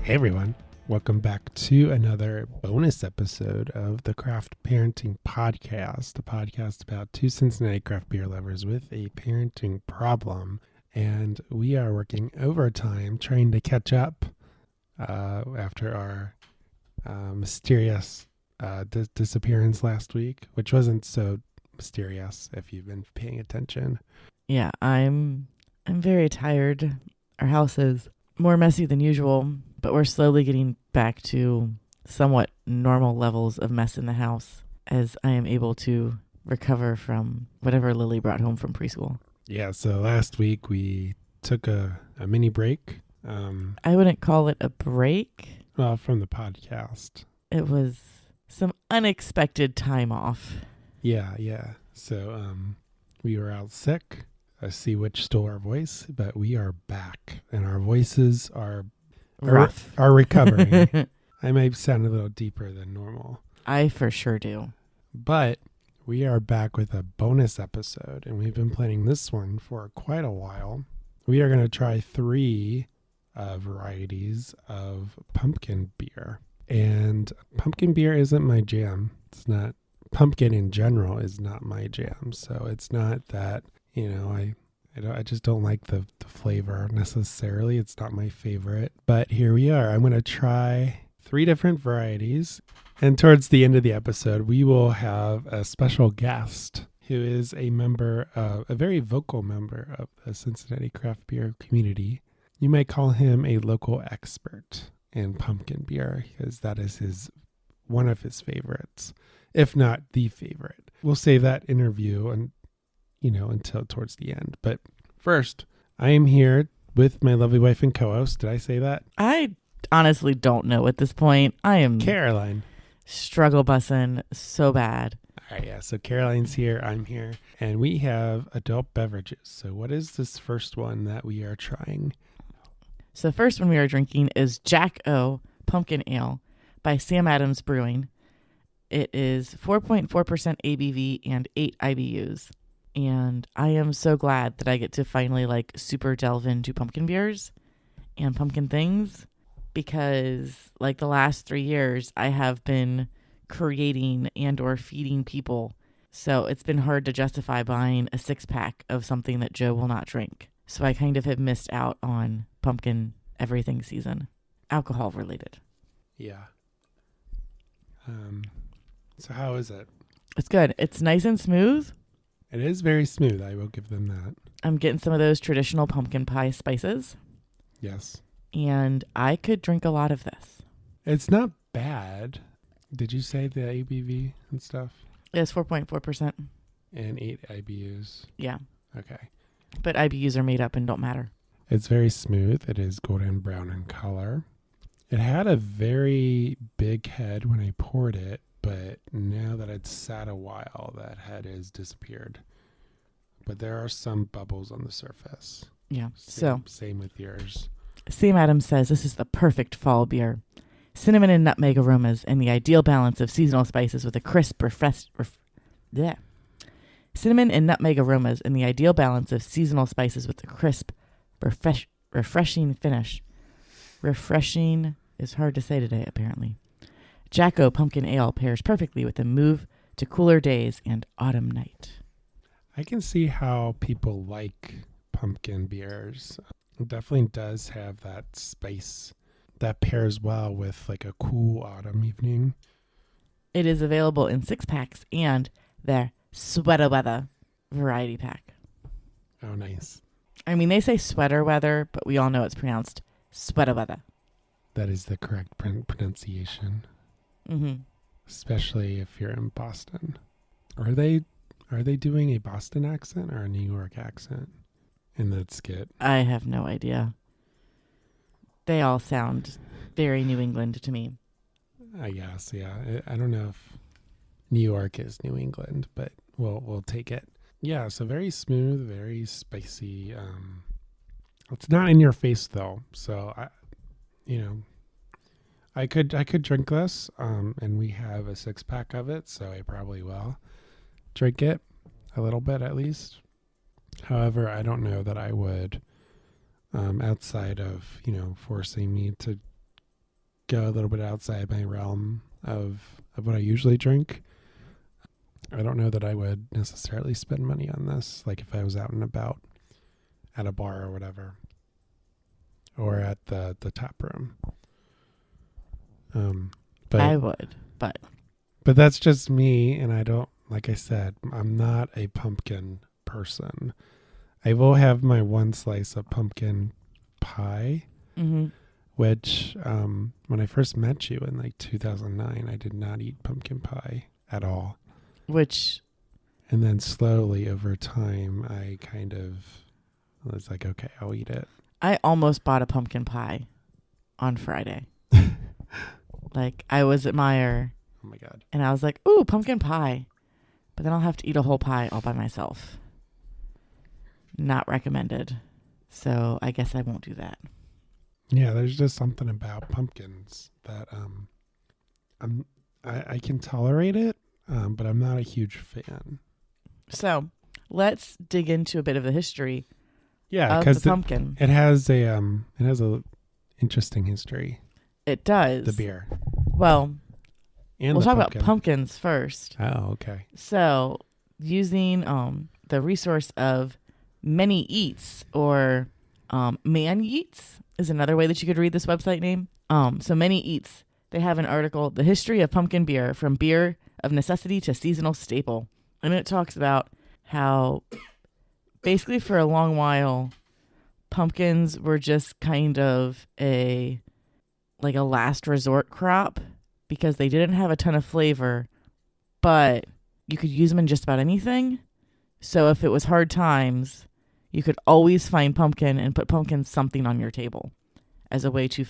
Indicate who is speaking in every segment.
Speaker 1: Hey everyone, welcome back to another bonus episode of the Craft Parenting Podcast, a podcast about two Cincinnati craft beer lovers with a parenting problem. And we are working overtime trying to catch up after our mysterious disappearance last week, which wasn't so mysterious if you've been paying attention.
Speaker 2: Yeah, I'm very tired. Our house is more messy than usual, but we're slowly getting back to somewhat normal levels of mess in the house as I am able to recover from whatever Lily brought home from preschool.
Speaker 1: Yeah, so last week we took a mini break.
Speaker 2: I wouldn't call it a break.
Speaker 1: Well, from the podcast.
Speaker 2: It was some unexpected time off.
Speaker 1: Yeah. So we were out sick. I see which stole our voice, but we are back and our voices are
Speaker 2: Rough.
Speaker 1: are recovering. I might sound a little deeper than normal.
Speaker 2: I for sure do.
Speaker 1: But we are back with a bonus episode, and we've been planning this one for quite a while. We are going to try 3 varieties of pumpkin beer. And pumpkin beer isn't my jam. It's not, pumpkin in general is not my jam. So it's not that, I just don't like the flavor necessarily. It's not my favorite. But here we are. I'm going to try 3 different varieties. And towards the end of the episode, we will have a special guest who is a very vocal member of the Cincinnati craft beer community. You might call him a local expert in pumpkin beer because that is one of his favorites, if not the favorite. We'll save that interview until towards the end. But first, I am here with my lovely wife and co-host. Did I say that?
Speaker 2: I honestly don't know at this point. I am
Speaker 1: Caroline.
Speaker 2: Struggle bussing so bad.
Speaker 1: All right, yeah. So Caroline's here, I'm here, and we have adult beverages. So what is this first one that we are trying?
Speaker 2: So the first one we are drinking is Jack O Pumpkin Ale by Sam Adams Brewing. It is 4.4% ABV and 8 IBUs. And I am so glad that I get to finally super delve into pumpkin beers and pumpkin things, because the last 3 years I have been creating and or feeding people. So it's been hard to justify buying a 6-pack of something that Joe will not drink. So I kind of have missed out on pumpkin everything season, alcohol related.
Speaker 1: Yeah. So how is it?
Speaker 2: It's good. It's nice and smooth.
Speaker 1: It is very smooth. I will give them that.
Speaker 2: I'm getting some of those traditional pumpkin pie spices.
Speaker 1: Yes.
Speaker 2: And I could drink a lot of this.
Speaker 1: It's not bad. Did you say the ABV and stuff?
Speaker 2: It's 4.4%.
Speaker 1: And 8 IBUs.
Speaker 2: Yeah.
Speaker 1: Okay.
Speaker 2: But IBUs are made up and don't matter.
Speaker 1: It's very smooth. It is golden brown in color. It had a very big head when I poured it, but now that it's sat a while, that head has disappeared. But there are some bubbles on the surface.
Speaker 2: Yeah.
Speaker 1: Same with yours.
Speaker 2: Sam Adams says this is the perfect fall beer. Cinnamon and nutmeg aromas and the ideal balance of seasonal spices with a crisp, Cinnamon and nutmeg aromas and the ideal balance of seasonal spices with a crisp, refreshing finish. Refreshing is hard to say today, apparently. Jack-O Pumpkin Ale pairs perfectly with a move to cooler days and autumn night.
Speaker 1: I can see how people like pumpkin beers. It definitely does have that spice that pairs well with a cool autumn evening.
Speaker 2: It is available in 6-packs and their sweater weather variety pack.
Speaker 1: Oh, nice.
Speaker 2: I mean, they say sweater weather, but we all know it's pronounced sweater weather.
Speaker 1: That is the correct pronunciation.
Speaker 2: Mm-hmm.
Speaker 1: Especially if you're in Boston. Are they doing a Boston accent or a New York accent in that skit?
Speaker 2: I have no idea. They all sound very New England to me.
Speaker 1: I guess, yeah. I don't know if New York is New England, but we'll take it. Yeah, so very smooth, very spicy. It's not in your face though, so I could drink this, and we have a 6-pack of it, so I probably will drink it a little bit at least. However, I don't know that I would, outside of, forcing me to go a little bit outside my realm of what I usually drink. I don't know that I would necessarily spend money on this, like if I was out and about at a bar or whatever, or at the tap room. But
Speaker 2: I would, but
Speaker 1: that's just me, and I don't, like I said, I'm not a pumpkin person. I will have my one slice of pumpkin pie, which when I first met you in like 2009, I did not eat pumpkin pie at all. And then slowly over time, I kind of was like, okay, I'll eat it.
Speaker 2: I almost bought a pumpkin pie on Friday. Like, I was at Meijer.
Speaker 1: Oh my God.
Speaker 2: And I was like, ooh, pumpkin pie. But then I'll have to eat a whole pie all by myself. Not recommended. So I guess I won't do that.
Speaker 1: Yeah, there's just something about pumpkins that I can tolerate it, but I'm not a huge fan.
Speaker 2: So let's dig into a bit of the history of the pumpkin.
Speaker 1: It has a interesting history.
Speaker 2: It does.
Speaker 1: The beer.
Speaker 2: Well,
Speaker 1: and
Speaker 2: we'll talk about pumpkins first.
Speaker 1: Oh, okay.
Speaker 2: So using the resource of many eats, or man eats is another way that you could read this website name. So many eats, they have an article, The History of Pumpkin Beer, from beer of necessity to seasonal staple. And it talks about how basically for a long while, pumpkins were just kind of a last resort crop because they didn't have a ton of flavor, but you could use them in just about anything. So if it was hard times, you could always find pumpkin and put pumpkin something on your table as a way to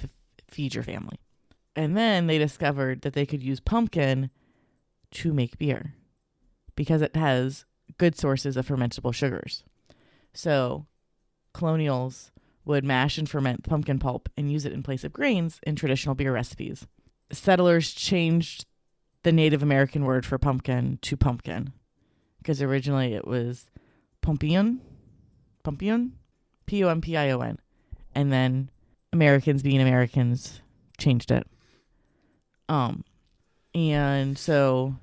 Speaker 2: feed your family. And then they discovered that they could use pumpkin to make beer because it has good sources of fermentable sugars. So colonials would mash and ferment pumpkin pulp and use it in place of grains in traditional beer recipes. Settlers changed the Native American word for pumpkin to pumpkin because originally it was pompion, P-O-M-P-I-O-N. And then Americans being Americans changed it. And so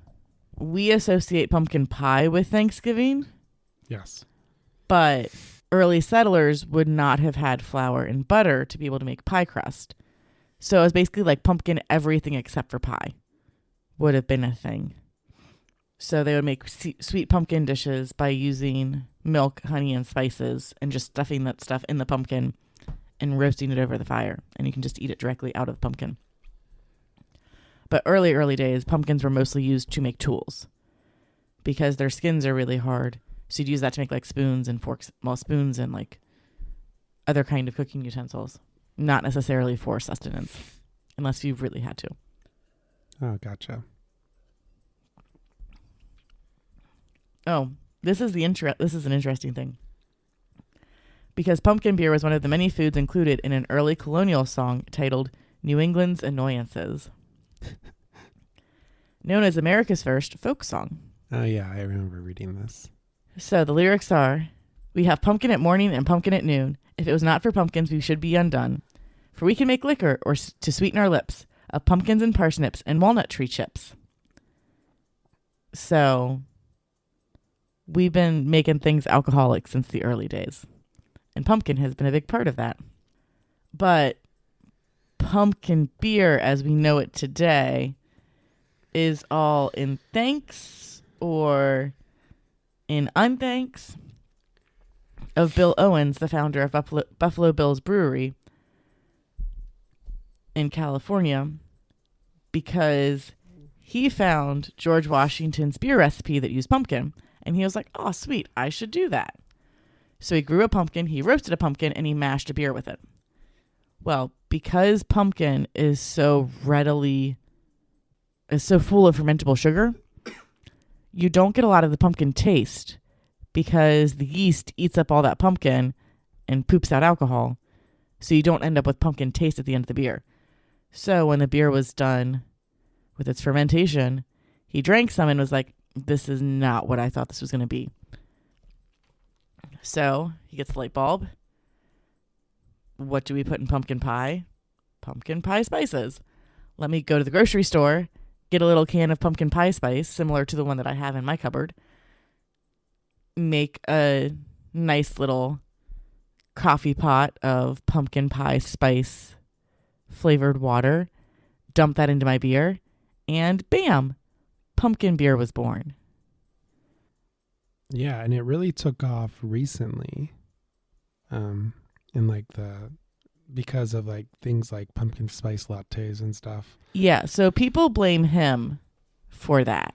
Speaker 2: we associate pumpkin pie with Thanksgiving.
Speaker 1: Yes.
Speaker 2: But early settlers would not have had flour and butter to be able to make pie crust. So it was basically like pumpkin everything except for pie would have been a thing. So they would make sweet pumpkin dishes by using milk, honey, and spices and just stuffing that stuff in the pumpkin and roasting it over the fire. And you can just eat it directly out of the pumpkin. But early days, pumpkins were mostly used to make tools because their skins are really hard. So you'd use that to make like spoons and forks, spoons and like other kind of cooking utensils. Not necessarily for sustenance, unless you really had to.
Speaker 1: Oh, gotcha.
Speaker 2: Oh, this is an interesting thing. Because pumpkin beer was one of the many foods included in an early colonial song titled New England's Annoyances, known as America's first folk song.
Speaker 1: Oh, yeah, I remember reading this.
Speaker 2: So the lyrics are, we have pumpkin at morning and pumpkin at noon. If it was not for pumpkins, we should be undone. For we can make liquor or to sweeten our lips of pumpkins and parsnips and walnut tree chips. So we've been making things alcoholic since the early days. And pumpkin has been a big part of that. But pumpkin beer, as we know it today, is all in thanks or in unthanks of Bill Owens, the founder of Buffalo Bill's Brewery in California, because he found George Washington's beer recipe that used pumpkin. And he was like, oh, sweet, I should do that. So he grew a pumpkin, he roasted a pumpkin, and he mashed a beer with it. Well, because pumpkin is so full of fermentable sugar, you don't get a lot of the pumpkin taste because the yeast eats up all that pumpkin and poops out alcohol. So you don't end up with pumpkin taste at the end of the beer. So when the beer was done with its fermentation, he drank some and was like, this is not what I thought this was going to be. So he gets the light bulb. What do we put in pumpkin pie? Pumpkin pie spices. let me go to the grocery store, get a little can of pumpkin pie spice, similar to the one that I have in my cupboard, make a nice little coffee pot of pumpkin pie spice flavored water, dump that into my beer, and bam, pumpkin beer was born.
Speaker 1: Yeah, and it really took off recently. Because of like things like pumpkin spice lattes and stuff.
Speaker 2: Yeah, so people blame him for that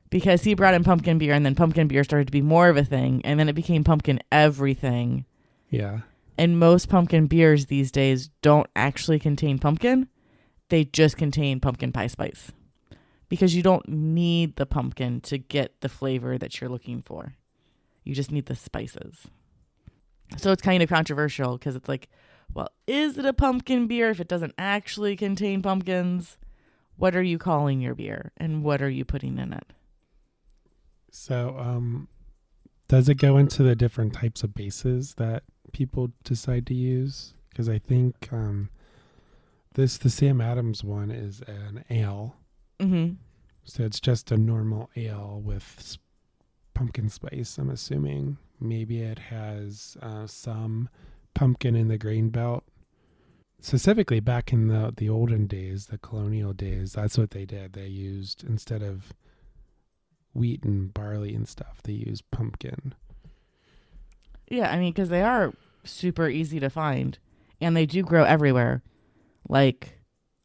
Speaker 2: because he brought in pumpkin beer, and then pumpkin beer started to be more of a thing, and then it became pumpkin everything.
Speaker 1: Yeah.
Speaker 2: And most pumpkin beers these days don't actually contain pumpkin. They just contain pumpkin pie spice because you don't need the pumpkin to get the flavor that you're looking for. You just need the spices. So it's kind of controversial because it's like, well, is it a pumpkin beer if it doesn't actually contain pumpkins? What are you calling your beer and what are you putting in it?
Speaker 1: So, does it go into the different types of bases that people decide to use? Because I think the Sam Adams one is an ale.
Speaker 2: Mm-hmm.
Speaker 1: So it's just a normal ale with pumpkin spice, I'm assuming. Maybe it has some pumpkin in the grain belt. Specifically back in the olden days, the colonial days, that's what they did. They used, instead of wheat and barley and stuff, they used pumpkin.
Speaker 2: Yeah, I mean, because they are super easy to find and they do grow everywhere. Like,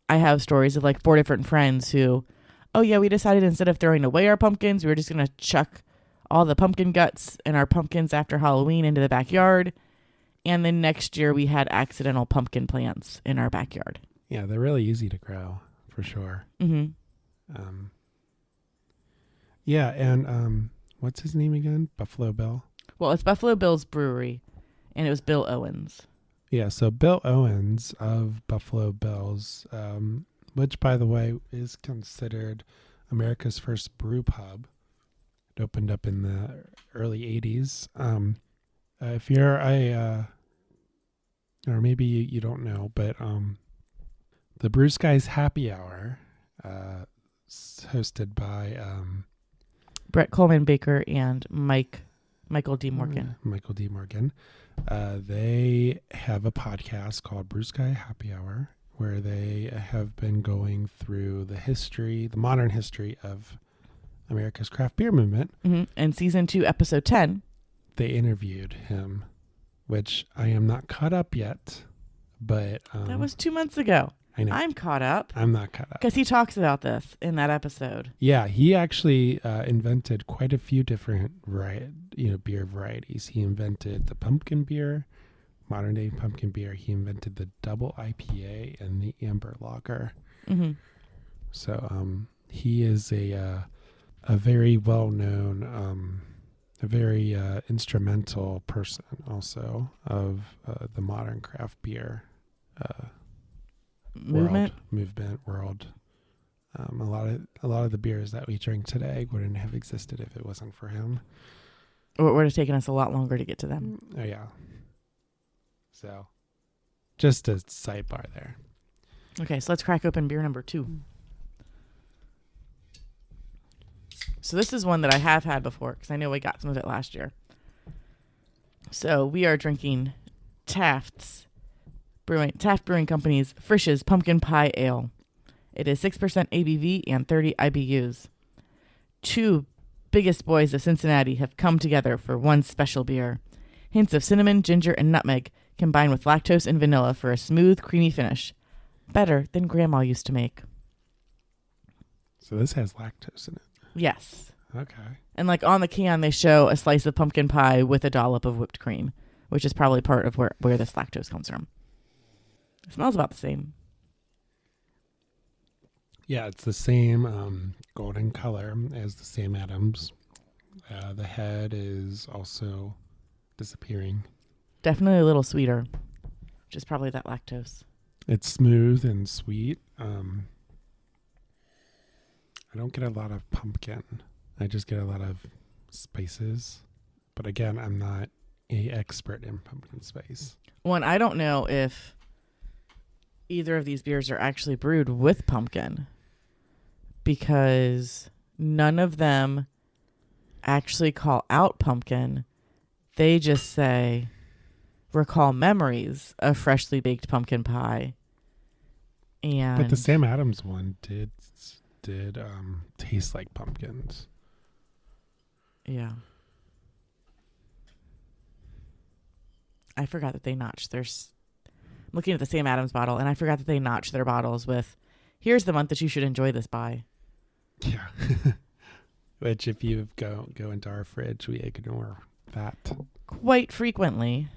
Speaker 2: I have stories of like 4 different friends who, oh yeah, we decided instead of throwing away our pumpkins, we were just going to chuck all the pumpkin guts and our pumpkins after Halloween into the backyard. And then next year we had accidental pumpkin plants in our backyard.
Speaker 1: Yeah, they're really easy to grow, for sure.
Speaker 2: Mm-hmm.
Speaker 1: Yeah, and what's his name again? Buffalo Bill?
Speaker 2: Well, it's Buffalo Bill's brewery, and it was Bill Owens.
Speaker 1: Yeah, so Bill Owens of Buffalo Bill's, which, by the way, is considered America's first brew pub. It opened up in the early 80s. If you're or maybe you don't know, but the Brew Skies Happy Hour, hosted by
Speaker 2: Brett Coleman Baker and Michael D. Morgan.
Speaker 1: Michael D. Morgan. They have a podcast called Brew Sky Happy Hour, where they have been going through the modern history of America's craft beer movement.
Speaker 2: Mm-hmm. And season 2, episode 10.
Speaker 1: They interviewed him, which I am not caught up yet, but
Speaker 2: that was 2 months ago.
Speaker 1: I know.
Speaker 2: I'm caught up.
Speaker 1: I'm not caught up
Speaker 2: because he talks about this in that episode.
Speaker 1: Yeah, he actually invented quite a few different beer varieties. He invented the pumpkin beer, modern day pumpkin beer. He invented the double IPA and the amber lager.
Speaker 2: Mm-hmm.
Speaker 1: So he is a very well known. A very instrumental person also of the modern craft beer movement. A lot of the beers that we drink today wouldn't have existed if it wasn't for him.
Speaker 2: Or it would have taken us a lot longer to get to them.
Speaker 1: Oh yeah. So, just a sidebar there.
Speaker 2: Okay, so let's crack open beer number 2. So this is one that I have had before because I know we got some of it last year. So we are drinking Taft Brewing Company's Frisch's Pumpkin Pie Ale. It is 6% ABV and 30 IBUs. 2 biggest boys of Cincinnati have come together for one special beer. Hints of cinnamon, ginger, and nutmeg combined with lactose and vanilla for a smooth, creamy finish. Better than Grandma used to make.
Speaker 1: So this has lactose in it.
Speaker 2: Yes.
Speaker 1: Okay.
Speaker 2: And like on the can, they show a slice of pumpkin pie with a dollop of whipped cream, which is probably part of where this lactose comes from. It smells about the same.
Speaker 1: Yeah, it's the same golden color as the Sam Adams. The head is also disappearing.
Speaker 2: Definitely a little sweeter, which is probably that lactose.
Speaker 1: It's smooth and sweet. I don't get a lot of pumpkin. I just get a lot of spices. But again, I'm not an expert in pumpkin spice.
Speaker 2: One, I don't know if either of these beers are actually brewed with pumpkin, because none of them actually call out pumpkin. They just say, recall memories of freshly baked pumpkin pie. And
Speaker 1: But the Sam Adams one did taste like pumpkins.
Speaker 2: Yeah. I forgot that they notched their... I'm looking at the Sam Adams bottle, and I forgot that they notched their bottles with, here's the month that you should enjoy this by.
Speaker 1: Yeah. Which, if you go into our fridge, we ignore that.
Speaker 2: Quite frequently.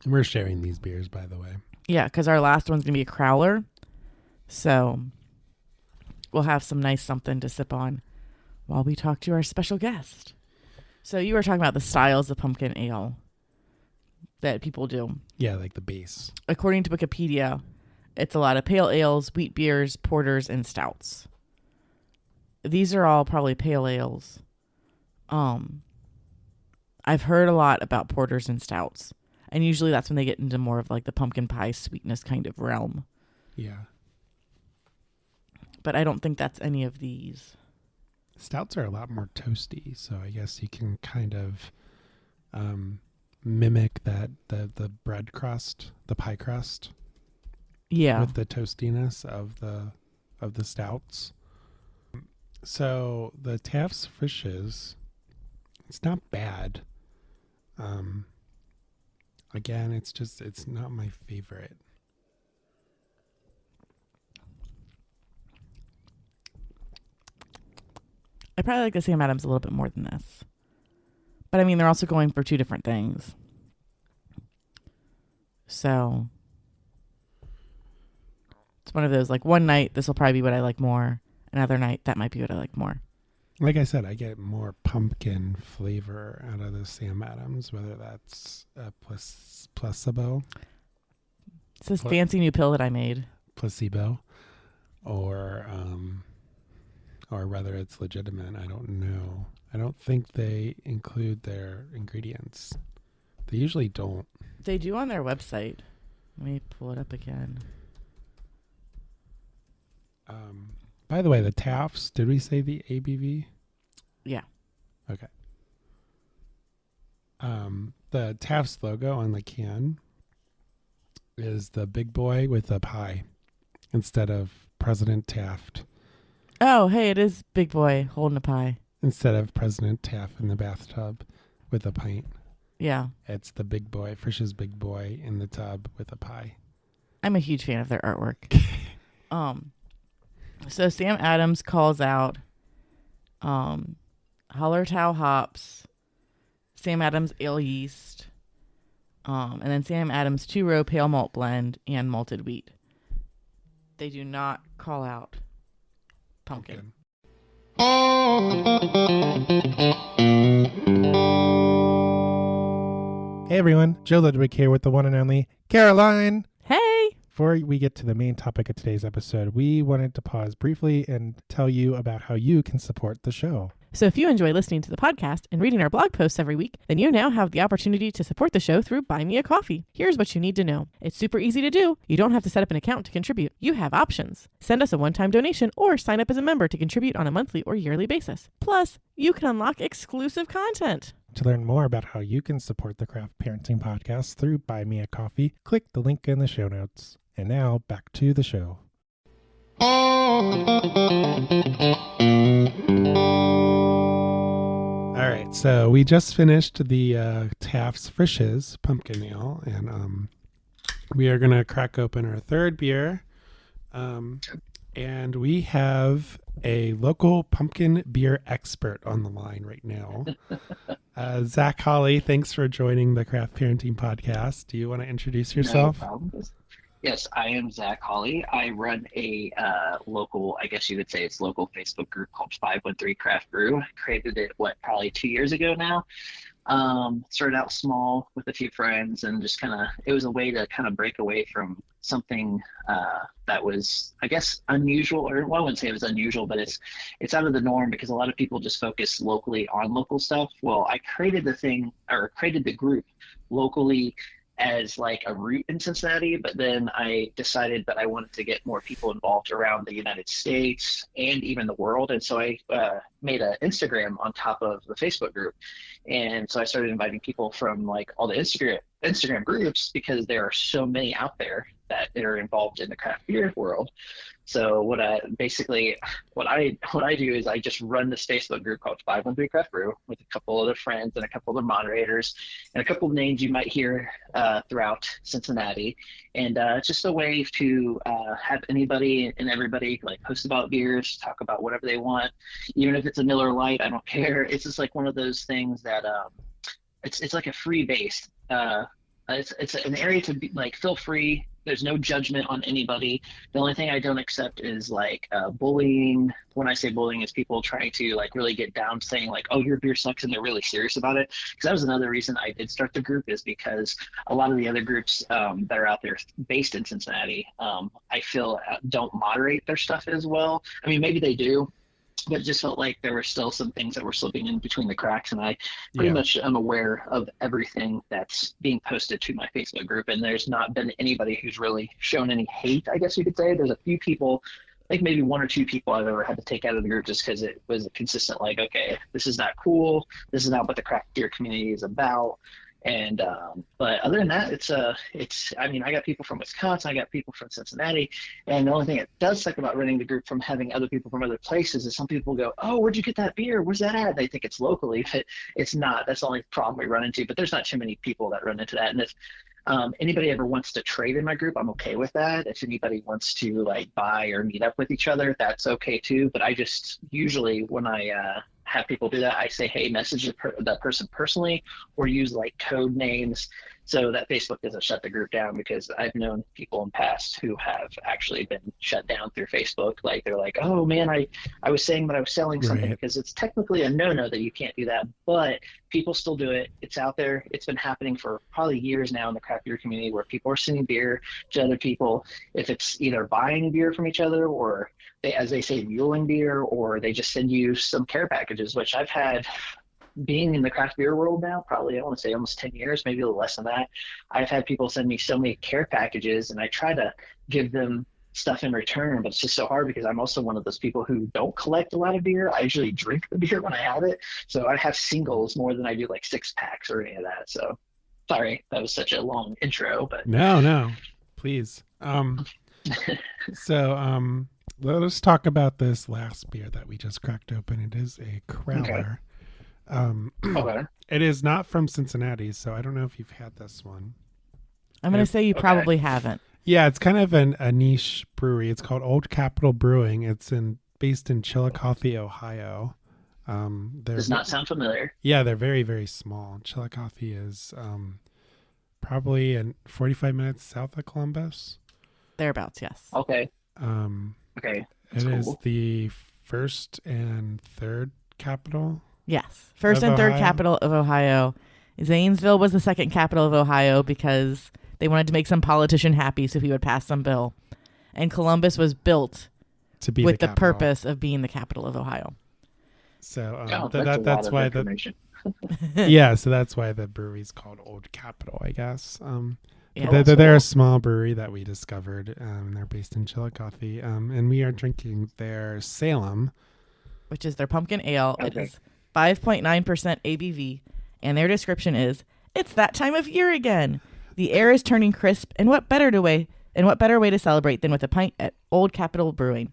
Speaker 1: We're sharing these beers, by the way.
Speaker 2: Yeah, because our last one's going to be a crowler. So we'll have some nice something to sip on while we talk to our special guest. So you were talking about the styles of pumpkin ale that people do.
Speaker 1: Yeah, like the base.
Speaker 2: According to Wikipedia, it's a lot of pale ales, wheat beers, porters, and stouts. These are all probably pale ales. I've heard a lot about porters and stouts. And usually that's when they get into more of like the pumpkin pie sweetness kind of realm.
Speaker 1: Yeah.
Speaker 2: But I don't think that's any of these.
Speaker 1: Stouts are a lot more toasty, so I guess you can kind of mimic that the bread crust, the pie crust.
Speaker 2: Yeah.
Speaker 1: With the toastiness of the stouts. So the Taft's Fishes, it's not bad. Again, it's not my favorite.
Speaker 2: I probably like the Sam Adams a little bit more than this. But I mean, they're also going for two different things. So it's one of those, like, one night, this will probably be what I like more. Another night, that might be what I like more.
Speaker 1: Like I said, I get more pumpkin flavor out of the Sam Adams, whether that's a placebo.
Speaker 2: It's this fancy new pill that I made.
Speaker 1: Placebo. Or whether it's legitimate, I don't know. I don't think they include their ingredients. They usually don't.
Speaker 2: They do on their website. Let me pull it up again.
Speaker 1: By the way, the Taft's, did we say the ABV?
Speaker 2: Yeah.
Speaker 1: Okay. The Taft's logo on the can is the big boy with a pie instead of President Taft.
Speaker 2: Oh, hey, it is Big Boy holding a pie.
Speaker 1: Instead of President Taft in the bathtub with a pint.
Speaker 2: Yeah.
Speaker 1: It's the big boy, Frisch's big boy in the tub with a pie.
Speaker 2: I'm a huge fan of their artwork. So Sam Adams calls out Hallertau hops, Sam Adams ale yeast, and then Sam Adams 2-row pale malt blend and malted wheat. They do not call out pumpkin.
Speaker 3: Hey everyone, Joe Ludwig here with the one and only Caroline.
Speaker 2: Hey!
Speaker 3: Before we get to the main topic of today's episode, we wanted to pause briefly and tell you about how you can support the show.
Speaker 2: So if you enjoy listening to the podcast and reading our blog posts every week, then you now have the opportunity to support the show through Buy Me a Coffee. Here's what you need to know. It's super easy to do. You don't have to set up an account to contribute. You have options. Send us a one-time donation or sign up as a member to contribute on a monthly or yearly basis. Plus, you can unlock exclusive content.
Speaker 3: To learn more about how you can support the Craft Parenting Podcast through Buy Me a Coffee, click the link in the show notes. And now, back to the show.
Speaker 1: All right, so we just finished the Taft's Fishes pumpkin ale, and we are going to crack open our third beer. And we have a local pumpkin beer expert on the line right now. Zach Holley, thanks for joining the Craft Parenting Podcast. Do you want to introduce yourself?
Speaker 4: No problem. Yes, I am Zach Holley. I run a local, I guess you would say it's local Facebook group called 513 Craft Brew. I created it, probably 2 years ago now. Started out small with a few friends and just it was a way to kind of break away from something that was, I guess, unusual, or well, I wouldn't say it was unusual, but it's out of the norm because a lot of people just focus locally on local stuff. Well, I created the group locally as like a route in Cincinnati, but then I decided that I wanted to get more people involved around the United States and even the world. And so I made an Instagram on top of the Facebook group. And so I started inviting people from like all the Instagram groups, because there are so many out there that are involved in the craft beer world. So what I do is I just run this Facebook group called 513 Craft Brew with a couple other friends and a couple of moderators and a couple of names you might hear throughout Cincinnati. And it's just a way to have anybody and everybody like post about beers, talk about whatever they want, even if it's a Miller Lite, I don't care. It's just like one of those things that it's like a free base. It's an area to be like feel free. There's no judgment on anybody. The only thing I don't accept is like bullying. When I say bullying, is people trying to like really get down, saying like, "Oh, your beer sucks," and they're really serious about it. Because that was another reason I did start the group, is because a lot of the other groups that are out there based in Cincinnati, I feel don't moderate their stuff as well. I mean, maybe they do, but it just felt like there were still some things that were slipping in between the cracks, and I pretty much am aware of everything that's being posted to my Facebook group, and there's not been anybody who's really shown any hate, I guess you could say. There's a few people, I think maybe one or two people I've ever had to take out of the group just because it was consistent, like, okay, this is not cool, this is not what the craft beer community is about. And but other than that, it's I mean, I got people from Wisconsin, I got people from Cincinnati, and the only thing that does suck about running the group from having other people from other places is some people go, "Oh, where'd you get that beer? Where's that at?" They think it's locally, but it's not. That's the only problem we run into. But there's not too many people that run into that. And if anybody ever wants to trade in my group, I'm okay with that. If anybody wants to like buy or meet up with each other, that's okay too. But I just usually, when I have people do that, I say, hey, message that person personally, or use like code names so that Facebook doesn't shut the group down, because I've known people in past who have actually been shut down through Facebook. Like they're like, oh man, I was saying that I was selling something, because it's technically a no-no that you can't do that, but people still do it. It's out there. It's been happening for probably years now in the craft beer community, where people are sending beer to other people. If it's either buying beer from each other, or they, as they say, muling beer, or they just send you some care packages, which I've had, being in the craft beer world now, probably, I want to say almost 10 years, maybe a little less than that. I've had people send me so many care packages, and I try to give them stuff in return, but it's just so hard because I'm also one of those people who don't collect a lot of beer. I usually drink the beer when I have it. So I have singles more than I do like 6-packs or any of that. So sorry, that was such a long intro, but
Speaker 1: No, please. So let's talk about this last beer that we just cracked open. It is a Crowler.
Speaker 4: Okay.
Speaker 1: It is not from Cincinnati, so I don't know if you've had this one.
Speaker 2: I'm going to say you probably haven't.
Speaker 1: Yeah, it's kind of a niche brewery. It's called Old Capitol Brewing. It's based in Chillicothe, Ohio.
Speaker 4: Does not sound familiar.
Speaker 1: Yeah, they're very, very small. Chillicothe is probably 45 minutes south of Columbus.
Speaker 2: Thereabouts, yes.
Speaker 4: Okay.
Speaker 1: Okay.
Speaker 4: That's
Speaker 1: it
Speaker 4: cool.
Speaker 1: is the first and third capital.
Speaker 2: Yes. First and third capital of Ohio. Zanesville was the second capital of Ohio because they wanted to make some politician happy, so he would pass some bill. And Columbus was built
Speaker 1: to be
Speaker 2: with the purpose of being the capital of Ohio.
Speaker 1: So
Speaker 4: that's
Speaker 1: why so that's why the brewery's called Old Capitol, I guess. They're a small brewery that we discovered. They're based in Chillicothe, and we are drinking their Salem,
Speaker 2: which is their pumpkin ale.
Speaker 4: Okay.
Speaker 2: It is 5.9% ABV, and their description is, "It's that time of year again. The air is turning crisp, and what better way to celebrate than with a pint at Old Capitol Brewing?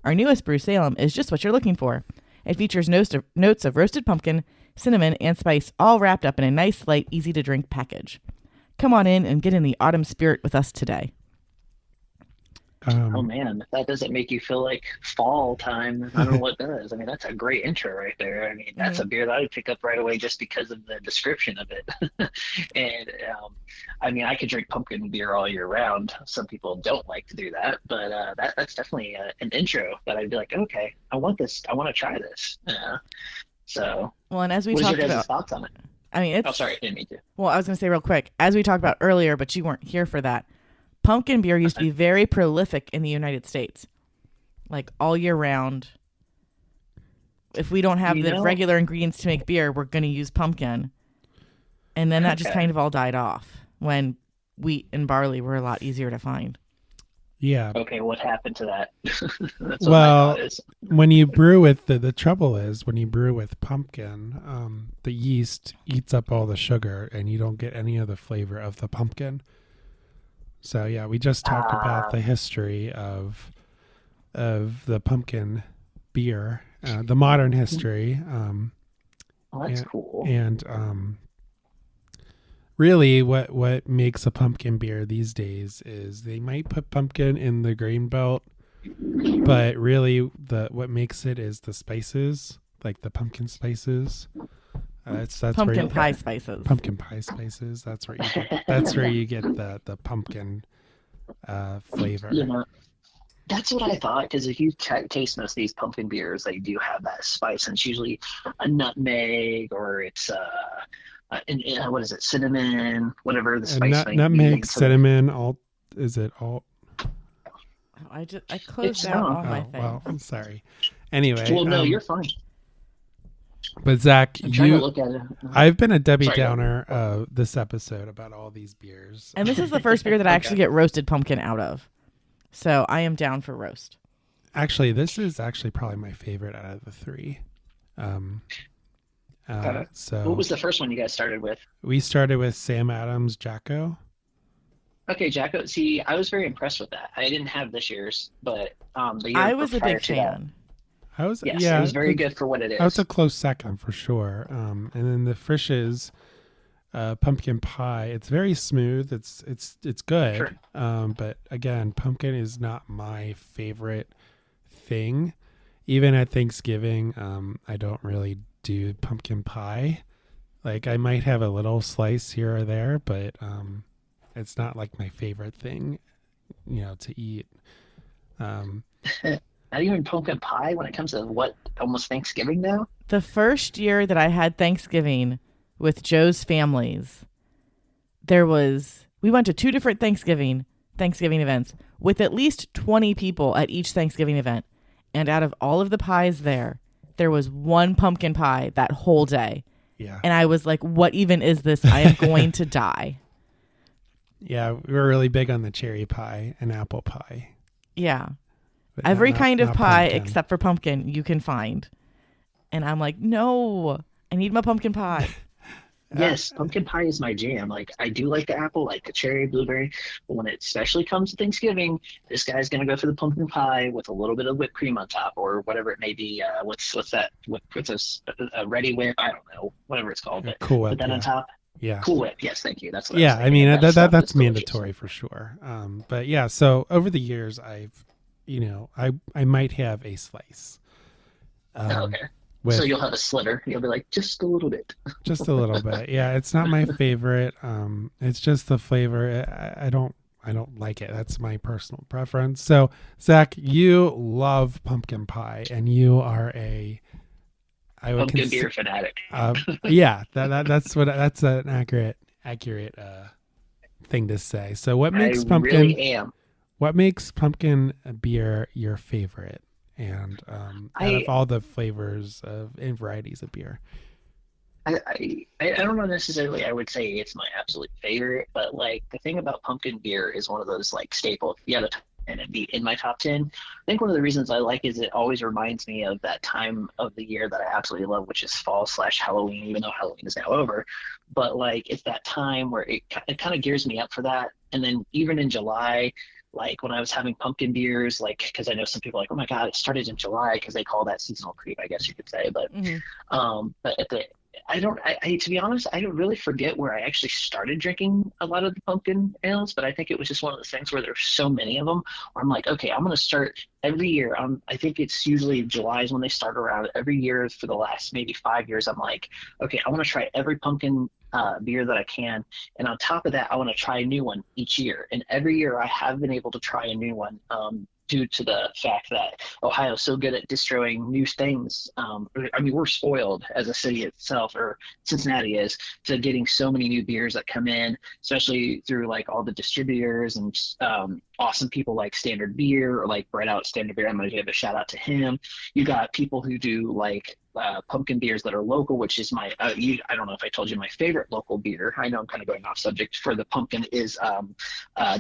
Speaker 2: Our newest brew, Salem, is just what you're looking for. It features notes of roasted pumpkin, cinnamon, and spice, all wrapped up in a nice, light, easy-to-drink package. Come on in and get in the autumn spirit with us today."
Speaker 4: Oh man, if that doesn't make you feel like fall time, I don't know what does. I mean, that's a great intro right there. I mean, that's a beer that I would pick up right away just because of the description of it. And I mean, I could drink pumpkin beer all year round. Some people don't like to do that, but that's definitely an intro that I'd be like, okay, I want this. I want to try this. So,
Speaker 2: well, and as we
Speaker 4: what
Speaker 2: talked
Speaker 4: is your guys'
Speaker 2: about,
Speaker 4: thoughts on it?
Speaker 2: I mean,
Speaker 4: Oh, sorry, I didn't mean to.
Speaker 2: Well, I was going to say real quick, as we talked about earlier, but you weren't here for that. Pumpkin beer used to be very prolific in the United States, like all year round. If we don't have the regular ingredients to make beer, we're going to use pumpkin. And then that just kind of all died off. when wheat and barley were a lot easier to find.
Speaker 1: Yeah.
Speaker 4: Okay, what happened to that? That's what my
Speaker 1: Well,
Speaker 4: thought is.
Speaker 1: when you brew with the trouble is when you brew with pumpkin, the yeast eats up all the sugar and you don't get any of the flavor of the pumpkin. So yeah, we just talked about the history of the pumpkin beer, the modern history.
Speaker 4: Oh, that's cool.
Speaker 1: And really, what makes a pumpkin beer these days is they might put pumpkin in the grain belt, but really what makes it is the spices, like the pumpkin spices. That's
Speaker 2: Pumpkin pie spices.
Speaker 1: Pumpkin pie spices. That's where you get, that's where you get the pumpkin flavor.
Speaker 4: You know, that's what I thought, because if you taste most of these pumpkin beers, they do have that spice, and it's usually a nutmeg or it's what is it, cinnamon, whatever the spice might be.
Speaker 1: Nutmeg, cinnamon, is it all?
Speaker 2: I closed out all my things.
Speaker 1: Well, I'm sorry. Anyway.
Speaker 4: Well, no, you're fine.
Speaker 1: But Zach,
Speaker 4: I'm trying to look at it.
Speaker 1: I've been a Debbie Downer this episode about all these beers.
Speaker 2: And this is the first beer that I actually get roasted pumpkin out of. So I am down for roast.
Speaker 1: Actually, this is actually probably my favorite out of the three. So
Speaker 4: what was the first one you guys started with?
Speaker 1: We started with Sam Adams Jacko.
Speaker 4: Okay, Jacko. See, I was very impressed with that. I didn't have this year's, but the year
Speaker 2: I was a
Speaker 4: prior
Speaker 2: big
Speaker 4: to that,
Speaker 2: fan.
Speaker 4: it was very good for what it is.
Speaker 1: That was a close second for sure. And then the Frisch's pumpkin pie. It's very smooth. It's good.
Speaker 4: Sure.
Speaker 1: But again, pumpkin is not my favorite thing. Even at Thanksgiving, I don't really do pumpkin pie. Like I might have a little slice here or there, but it's not like my favorite thing, to eat.
Speaker 4: Not even pumpkin pie when it comes to almost Thanksgiving now?
Speaker 2: The first year that I had Thanksgiving with Joe's families, we went to 2 different Thanksgiving events with at least 20 people at each Thanksgiving event. And out of all of the pies there was one pumpkin pie that whole day.
Speaker 1: Yeah.
Speaker 2: And I was like, what even is this? I am going to die.
Speaker 1: Yeah, we were really big on the cherry pie and apple pie.
Speaker 2: Yeah.
Speaker 1: But
Speaker 2: Every kind of
Speaker 1: not
Speaker 2: pie
Speaker 1: pumpkin.
Speaker 2: except for pumpkin you can find. And I'm like, no, I need my pumpkin pie.
Speaker 4: Yes, pumpkin pie is my jam. Like, I do like the apple, like the cherry, blueberry, but when it especially comes to Thanksgiving, this guy's gonna go for the pumpkin pie with a little bit of whipped cream on top, or whatever it may be. What's that? What's a ready whip? I don't know, whatever it's called. But
Speaker 1: Cool Whip,
Speaker 4: put that on top.
Speaker 1: Yeah.
Speaker 4: Cool Whip. Yes, thank you. That's what.
Speaker 1: Yeah,
Speaker 4: I was
Speaker 1: I mean
Speaker 4: thinking. Stuff
Speaker 1: that's
Speaker 4: is delicious.
Speaker 1: mandatory for sure. But yeah, so over the years, I've, I might have a slice.
Speaker 4: Okay. So you'll have a sliver. You'll be like, just a little bit.
Speaker 1: Just a little bit. Yeah, it's not my favorite. It's just the flavor. I don't like it. That's my personal preference. So Zach, you love pumpkin pie, and you are
Speaker 4: Pumpkin beer fanatic.
Speaker 1: Yeah, that's an accurate thing to say. So what makes pumpkin?
Speaker 4: Really am.
Speaker 1: What makes pumpkin beer your favorite? And out of all the flavors and varieties of beer,
Speaker 4: I don't know necessarily. I would say it's my absolute favorite, but like the thing about pumpkin beer is one of those like staple. If you had a and it'd be in my top 10. I think one of the reasons I like is it always reminds me of that time of the year that I absolutely love, which is fall/Halloween, even though Halloween is now over. But like it's that time where it kind of gears me up for that. And then even in July, like when I was having pumpkin beers, like because I know some people are like, oh my God, it started in July because they call that seasonal creep, I guess you could say. But but at the I to be honest, I don't really forget where I actually started drinking a lot of the pumpkin ales, but I think it was just one of those things where there's so many of them where I'm like, okay, I'm going to start every year. I think it's usually July is when they start around. Every year for the last maybe 5 years, I'm like, okay, I want to try every pumpkin beer that I can. And on top of that, I want to try a new one each year. And every year I have been able to try a new one. Due to the fact that Ohio's so good at distroing new things. I mean, we're spoiled as a city itself, or Cincinnati is, to getting so many new beers that come in, especially through like all the distributors and awesome people like Standard Beer or like Bread Out Standard Beer. I'm going to give a shout out to him. You got people who do like pumpkin beers that are local, which is my, I don't know if I told you my favorite local beer. I know I'm kind of going off subject for the pumpkin is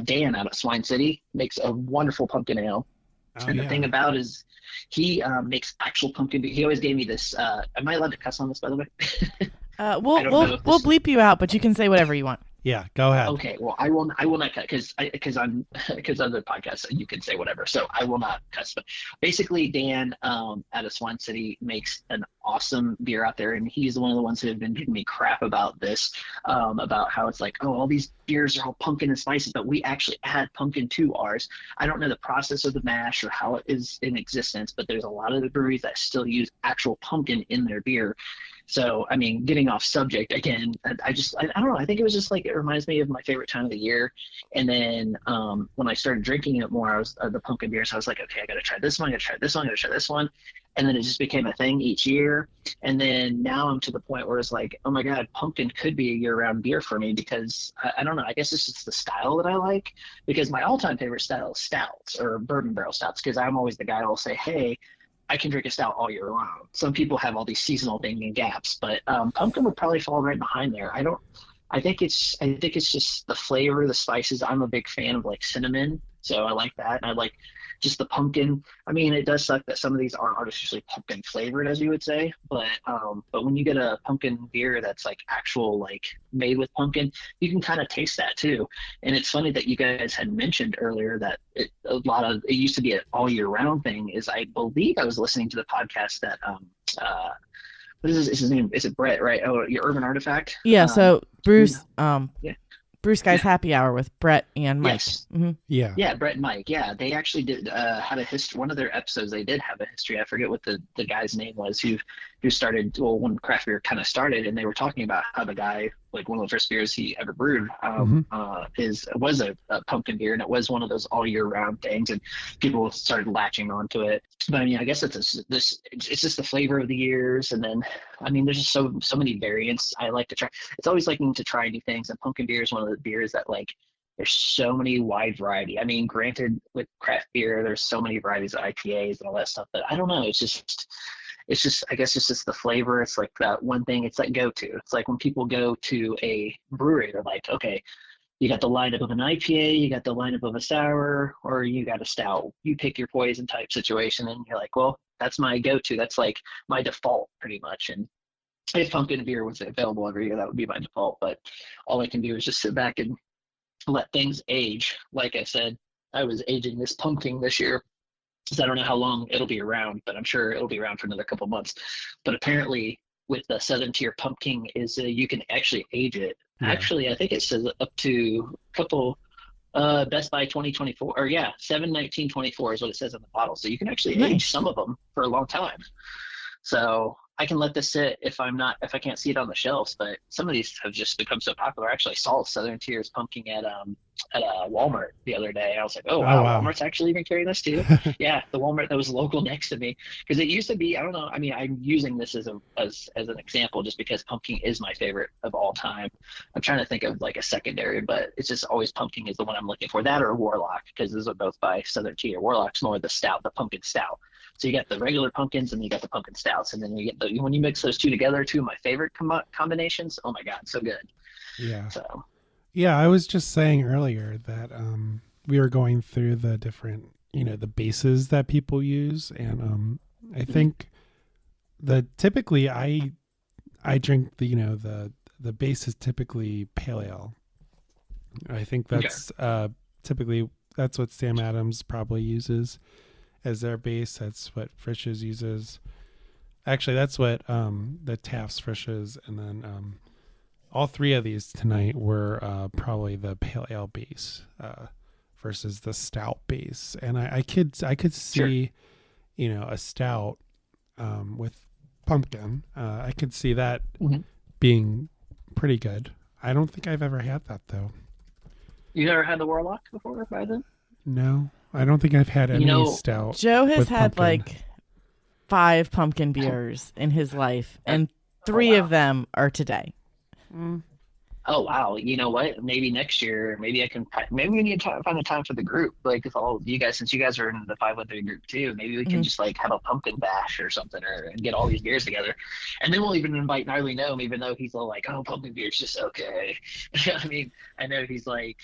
Speaker 4: Dan out of Swine City makes a wonderful pumpkin ale. And the thing about is he makes actual pumpkin beer. He always gave me this. Am I allowed to cuss on this, by the way?
Speaker 2: We'll bleep you out, but you can say whatever you want.
Speaker 3: Yeah, go ahead.
Speaker 4: Okay, well, I will not cut because on the podcast you can say whatever, so I will not cuss. But basically, Dan out of Swan City makes an awesome beer out there, and he's one of the ones who have been giving me crap about this, about how it's like, oh, all these beers are all pumpkin and spices, but we actually add pumpkin to ours. I don't know the process of the mash or how it is in existence, but there's a lot of the breweries that still use actual pumpkin in their beer. So, I mean, getting off subject again, I don't know. I think it was just like, it reminds me of my favorite time of the year. And then when I started drinking it more, I was the pumpkin beer. So I was like, okay, I got to try this one. I got to try this one. I got to try this one. And then it just became a thing each year. And then now I'm to the point where it's like, oh my God, pumpkin could be a year-round beer for me because I don't know. I guess it's just the style that I like, because my all-time favorite style is stouts or bourbon barrel stouts, because I'm always the guy who will say, hey, I can drink a stout all year round. Some people have all these seasonal things and gaps, but pumpkin would probably fall right behind there. I think it's just the flavor, the spices. I'm a big fan of like cinnamon, so I like that. And I like just the pumpkin. I mean, it does suck that some of these aren't artificially pumpkin flavored, as you would say, but when you get a pumpkin beer that's like actual, like made with pumpkin, you can kind of taste that too. And it's funny that you guys had mentioned earlier that it used to be an all year round thing. Is I believe I was listening to the podcast that what is his name? Is it Brett, right? Oh, your Urban Artifact.
Speaker 2: Yeah. So Bruce.
Speaker 4: Yeah.
Speaker 2: Bruce Guy's Happy Hour with Brett and Mike.
Speaker 4: Yes.
Speaker 2: Mm-hmm.
Speaker 4: Yeah, Brett and Mike. Yeah, they actually did had a history. One of their episodes, they did have a history. I forget what the guy's name was who started, well, when craft beer kind of started, and they were talking about how the guy, like one of the first beers he ever brewed was a pumpkin beer, and it was one of those all year round things, and people started latching onto it. But I mean, I guess it's just the flavor of the years, and then I mean, there's just so many variants I like to try. It's always liking to try new things, and pumpkin beer is one of the beers that like there's so many wide variety. I mean, granted, with craft beer, there's so many varieties of IPAs and all that stuff, but I don't know. It's just I guess it's just the flavor. It's like that one thing. It's like go to. It's like when people go to a brewery, they're like, okay, you got the lineup of an IPA, you got the lineup of a sour, or you got a stout. You pick your poison type situation, and you're like, well, that's my go-to. That's like my default pretty much. And if pumpkin beer was available every year, that would be my default. But all I can do is just sit back and let things age. Like I said, I was aging this pumpkin this year, because I don't know how long it'll be around, but I'm sure it'll be around for another couple months. But apparently with the Southern Tier pumpkin is you can actually age it. Yeah. Actually, I think it says up to a couple Best Buy 2024, or 7/19/24 is what it says on the bottle. So you can actually age some of them for a long time. So I can let this sit if I can't see it on the shelves, but some of these have just become so popular. I actually saw Southern Tier's pumpkin at Walmart the other day. I was like, oh wow, Walmart's actually even carrying this too. Yeah, the Walmart that was local next to me, because it used to be, I don't know. I mean, I'm using this as an example just because pumpkin is my favorite of all time. I'm trying to think of like a secondary, but it's just always pumpkin is the one I'm looking for. That or Warlock, because those are both by Southern Tier. Warlock's more the stout, the pumpkin stout. So you got the regular pumpkins and you got the pumpkin stouts, and then you get when you mix those two together, two of my favorite combinations. Oh my God, so good.
Speaker 1: Yeah.
Speaker 4: So.
Speaker 1: Yeah, I was just saying earlier that we were going through the different, the bases that people use, and I think that typically I drink the base is typically pale ale. I think that's typically that's what Sam Adams probably uses as their base. That's what Frisch's uses. Actually, that's what the Taft's Frisch's, and then all three of these tonight were probably the pale ale base versus the stout base. And I could see, a stout with pumpkin. I could see that being pretty good. I don't think I've ever had that though.
Speaker 4: You never had the Warlock before by then?
Speaker 1: No, I don't think I've had any stout.
Speaker 2: Joe has had
Speaker 1: pumpkin.
Speaker 2: like 5 pumpkin beers in his life, and 3 of them are today.
Speaker 4: Oh wow, you know what? Maybe next year, maybe we need to find a time for the group. Like if all you guys, since you guys are in the 513 group too, maybe we can
Speaker 2: Mhm.
Speaker 4: just like have a pumpkin bash or something, and get all these beers together, and then we'll even invite Gnarly Gnome, even though he's all like, oh, pumpkin beer's just okay. I mean, I know he's like,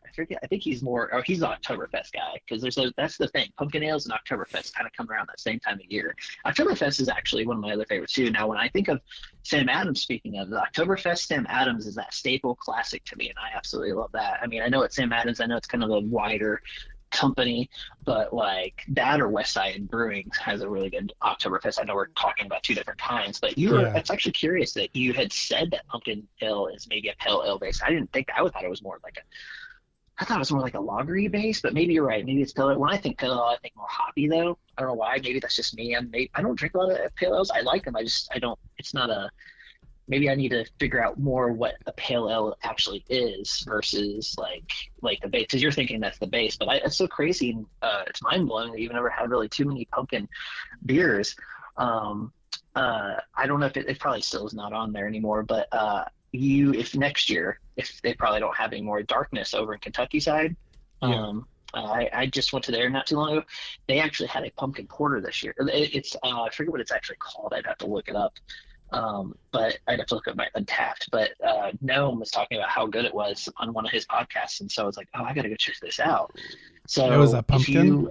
Speaker 4: I forget. I think he's more, oh, he's an Oktoberfest guy because that's the thing. Pumpkin ales and Oktoberfest kind of come around that same time of year. Oktoberfest is actually one of my other favorites too. Now, when I think of Sam Adams, speaking of the Oktoberfest, Sam Adams is that staple classic to me, and I absolutely love that. I mean, I know it's Sam Adams, I know it's kind of a wider company, but like that or West Side Brewing has a really good Oktoberfest. I know we're talking about two different kinds, but it's actually curious that you had said that pumpkin ale is maybe a pale ale based. I didn't think that. I thought it was more like a lagery base, but maybe you're right. Maybe it's pale ale. When I think pale ale, I think more hoppy though. I don't know why. Maybe that's just me. I don't drink a lot of pale ales. I like them. I don't. It's not a. Maybe I need to figure out more what a pale ale actually is versus like the base. Because you're thinking that's the base, but it's so crazy. It's mind blowing that you've never had really too many pumpkin beers. I don't know if it probably still is not on there anymore, but if next year, if they probably don't have any more Darkness over in Kentucky side. I just went to there not too long ago. They actually had a pumpkin porter this year. It's I forget what it's actually called. I'd have to look it up. But I'd have to look at my Untapped. But Noam was talking about how good it was on one of his podcasts, and so I was like, oh, I got to go check this out. So
Speaker 1: it was a pumpkin.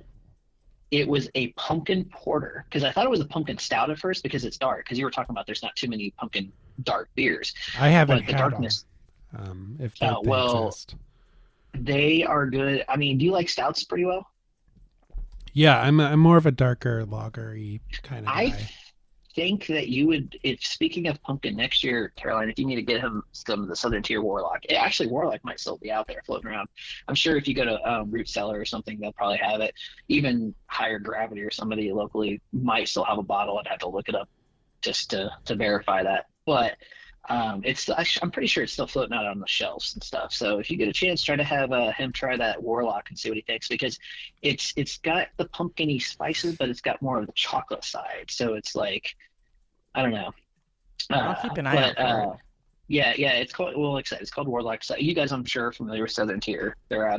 Speaker 4: It was a pumpkin porter, because I thought it was a pumpkin stout at first because it's dark. Because you were talking about there's not too many pumpkin dark beers.
Speaker 1: I haven't
Speaker 4: but the
Speaker 1: had
Speaker 4: Darkness.
Speaker 1: If they exist.
Speaker 4: They are good. I mean, do you like stouts pretty well?
Speaker 1: Yeah, I'm more of a darker lager-y kind of guy.
Speaker 4: I think that you would, if speaking of pumpkin next year, Caroline, if you need to get him some of the Southern Tier Warlock. Actually, Warlock might still be out there floating around. I'm sure if you go to Root Cellar or something, they'll probably have it. Even Higher Gravity or somebody locally might still have a bottle. I'd have to look it up just to verify that. But I'm pretty sure it's still floating out on the shelves and stuff. So if you get a chance, try to have him try that Warlock and see what he thinks, because it's got the pumpkin-y spices, but it's got more of the chocolate side. So it's like, I don't know.
Speaker 2: I'll keep an eye out for it.
Speaker 4: Yeah, it's called, well, like I said, it's called Warlock. So you guys, I'm sure, are familiar with Southern Tier. I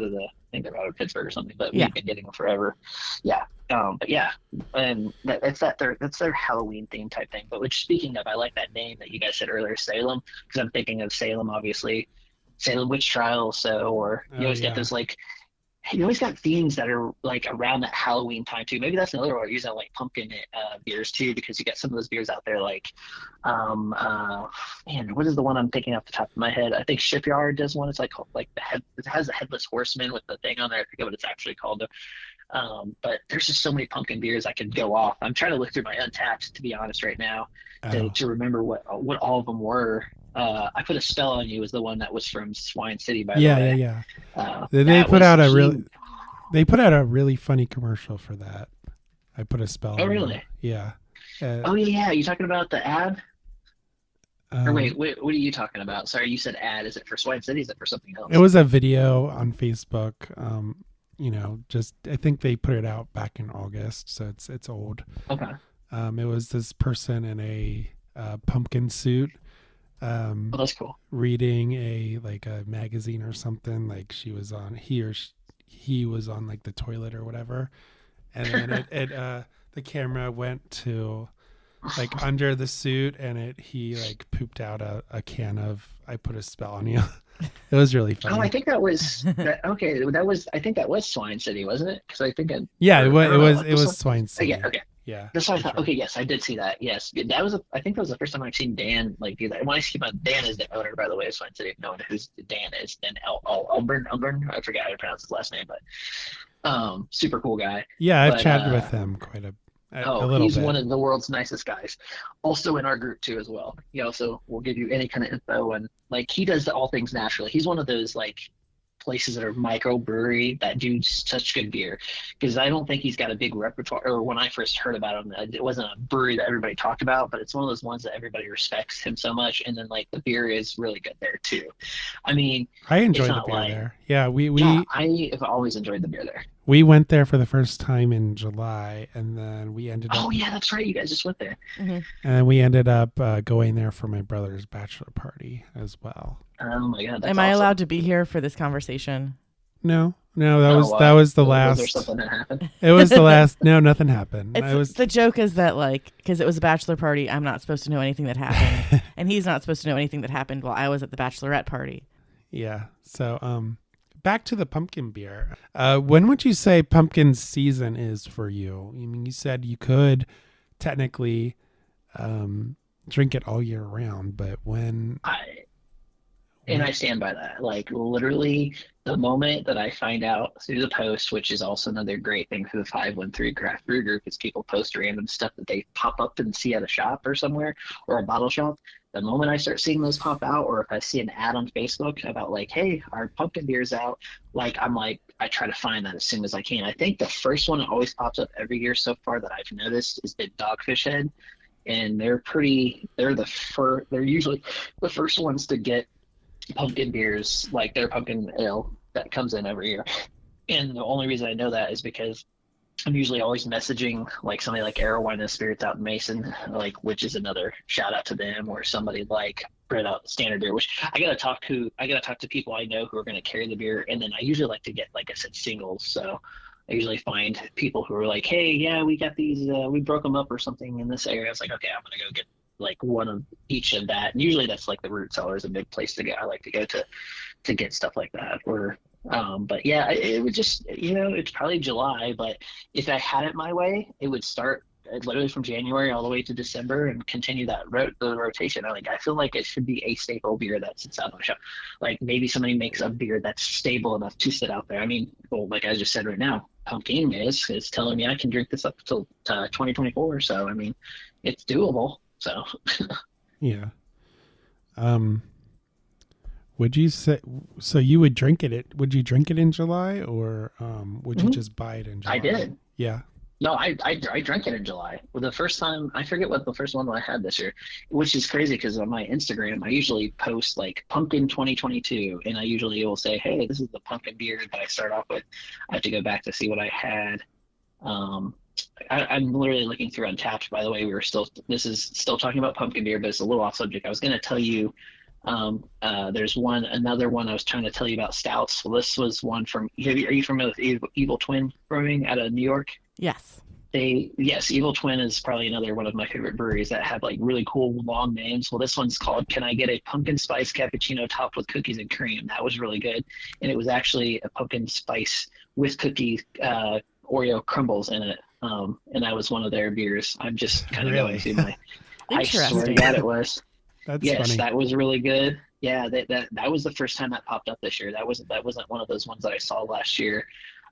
Speaker 4: think they're out of Pittsburgh or something, but we've been getting them forever. Yeah. But yeah, and that's their Halloween theme type thing. But speaking of, I like that name that you guys said earlier, Salem, because I'm thinking of Salem, obviously, Salem Witch Trials. So, you always get those you always got themes that are like around that Halloween time too. Maybe that's another way to use that, like pumpkin beers too, because you got some of those beers out there like, man, what is the one I'm thinking off the top of my head? I think Shipyard does one. It's like it has the Headless Horseman with the thing on there. I forget what it's actually called. But there's just so many pumpkin beers I could go off. I'm trying to look through my Untapped, to be honest, right now, to remember what all of them were. I Put a Spell on You was the one that was from Swine City, by the way.
Speaker 1: Yeah. They put out a really funny commercial for that. I Put a Spell on You.
Speaker 4: Oh, really?
Speaker 1: Yeah.
Speaker 4: Yeah. You talking about the ad? Or wait, what are you talking about? Sorry, you said ad. Is it for Swine City? Is it for something else?
Speaker 1: It was a video on Facebook. I think they put it out back in August, so it's old.
Speaker 4: Okay.
Speaker 1: It was this person in a pumpkin suit.
Speaker 4: That's cool.
Speaker 1: Reading a magazine or something. Like he was on like the toilet or whatever, and then the camera went to like under the suit, and he like pooped out a can of I Put a Spell on You. It was really funny.
Speaker 4: Oh, I think that was okay. I think that was Swine City, wasn't it? Because I think it
Speaker 1: was Swine City.
Speaker 4: Yeah, okay.
Speaker 1: Yeah,
Speaker 4: that's what I thought. Sure. Okay, yes, I did see that. Yes, I think that was the first time I've seen Dan do that. When I see about Dan is the owner, by the way, of Swine City. If no one knows who Dan is, then Elburn. I forgot how to pronounce his last name, but super cool guy.
Speaker 1: Yeah, I've chatted with him quite a little
Speaker 4: he's
Speaker 1: bit.
Speaker 4: One of the world's nicest guys. Also in our group too, as well. He also will give you any kind of info, and he does all things naturally. He's one of those places that are microbrewery that do such good beer, because I don't think he's got a big repertoire. Or when I first heard about him, it wasn't a brewery that everybody talked about, but it's one of those ones that everybody respects him so much, and then the beer is really good there too. I mean,
Speaker 1: I enjoy the beer there. Yeah,
Speaker 4: I have always enjoyed the beer there.
Speaker 1: We went there for the first time in July, and then we ended up.
Speaker 4: Oh yeah, that's right. You guys just went there.
Speaker 2: Mm-hmm.
Speaker 1: And we ended up going there for my brother's bachelor party as well.
Speaker 4: Oh my god, that's
Speaker 2: Am I
Speaker 4: awesome.
Speaker 2: allowed to be here for this conversation?
Speaker 1: No, that was the last.
Speaker 4: Was there something that happened?
Speaker 1: It was the last. No, nothing happened.
Speaker 2: The joke is that, like, because it was a bachelor party, I'm not supposed to know anything that happened, and he's not supposed to know anything that happened while I was at the bachelorette party.
Speaker 1: Yeah. So, back to the pumpkin beer. When would you say pumpkin season is for you? I mean, you said you could technically drink it all year round, but when?
Speaker 4: I stand by that. Like, literally, the moment that I find out through the post, which is also another great thing for the 513 Craft Brew Group, is people post random stuff that they pop up and see at a shop or somewhere, or a bottle shop. The moment I start seeing those pop out, or if I see an ad on Facebook about, like, hey, our pumpkin beer's out, like, I try to find that as soon as I can. I think the first one that always pops up every year so far that I've noticed is the Dogfish Head. And they're usually the first ones to get pumpkin beers, like their pumpkin ale that comes in every year. And the only reason I know that is because I'm usually always messaging like somebody like Arrow Wine and Spirits out in Mason, like, which is another shout out to them, or somebody like Bread Out Standard Beer, which I gotta talk to people I know who are gonna carry the beer. And then I usually like to get, like I said, singles. So I usually find people who are like, hey, yeah, we got these, we broke them up or something in this area. I was like, okay, I'm gonna go get like one of each of that. And usually that's like the root cellar is a big place to go. I like to go to get stuff like that. Or but yeah, it would just, it's probably July, but if I had it my way, it would start literally from January all the way to December and continue that the rotation. I feel like it should be a staple beer that sits out on the shelf. Like, maybe somebody makes a beer that's stable enough to sit out there. I mean, well, like I just said right now, Pumpkin is telling me I can drink this up until 2024. So I mean, it's doable. So
Speaker 1: yeah. Would you say so? You would drink it? Would you drink it in July, or would you just buy it in July?
Speaker 4: I did.
Speaker 1: Yeah.
Speaker 4: No, I drank it in July. Well, the first time, I forget what the first one I had this year, which is crazy because on my Instagram I usually post like pumpkin 2022, and I usually will say, hey, this is the pumpkin beer that I start off with. I have to go back to see what I had. I'm literally looking through Untapped, by the way. This is still talking about pumpkin beer, but it's a little off subject. I was going to tell you, there's another one I was trying to tell you about stouts. Well, this was one from, are you familiar with Evil Twin Brewing out of New York?
Speaker 2: Yes.
Speaker 4: Yes, Evil Twin is probably another one of my favorite breweries that have like really cool long names. Well, this one's called Can I Get a Pumpkin Spice Cappuccino Topped with Cookies and Cream? That was really good. And it was actually a pumpkin spice with cookies, Oreo crumbles in it. And that was one of their beers. I'm just kind of going through my. I swear to God, it was.
Speaker 1: That's funny.
Speaker 4: That was really good. Yeah, that was the first time that popped up this year. That wasn't one of those ones that I saw last year.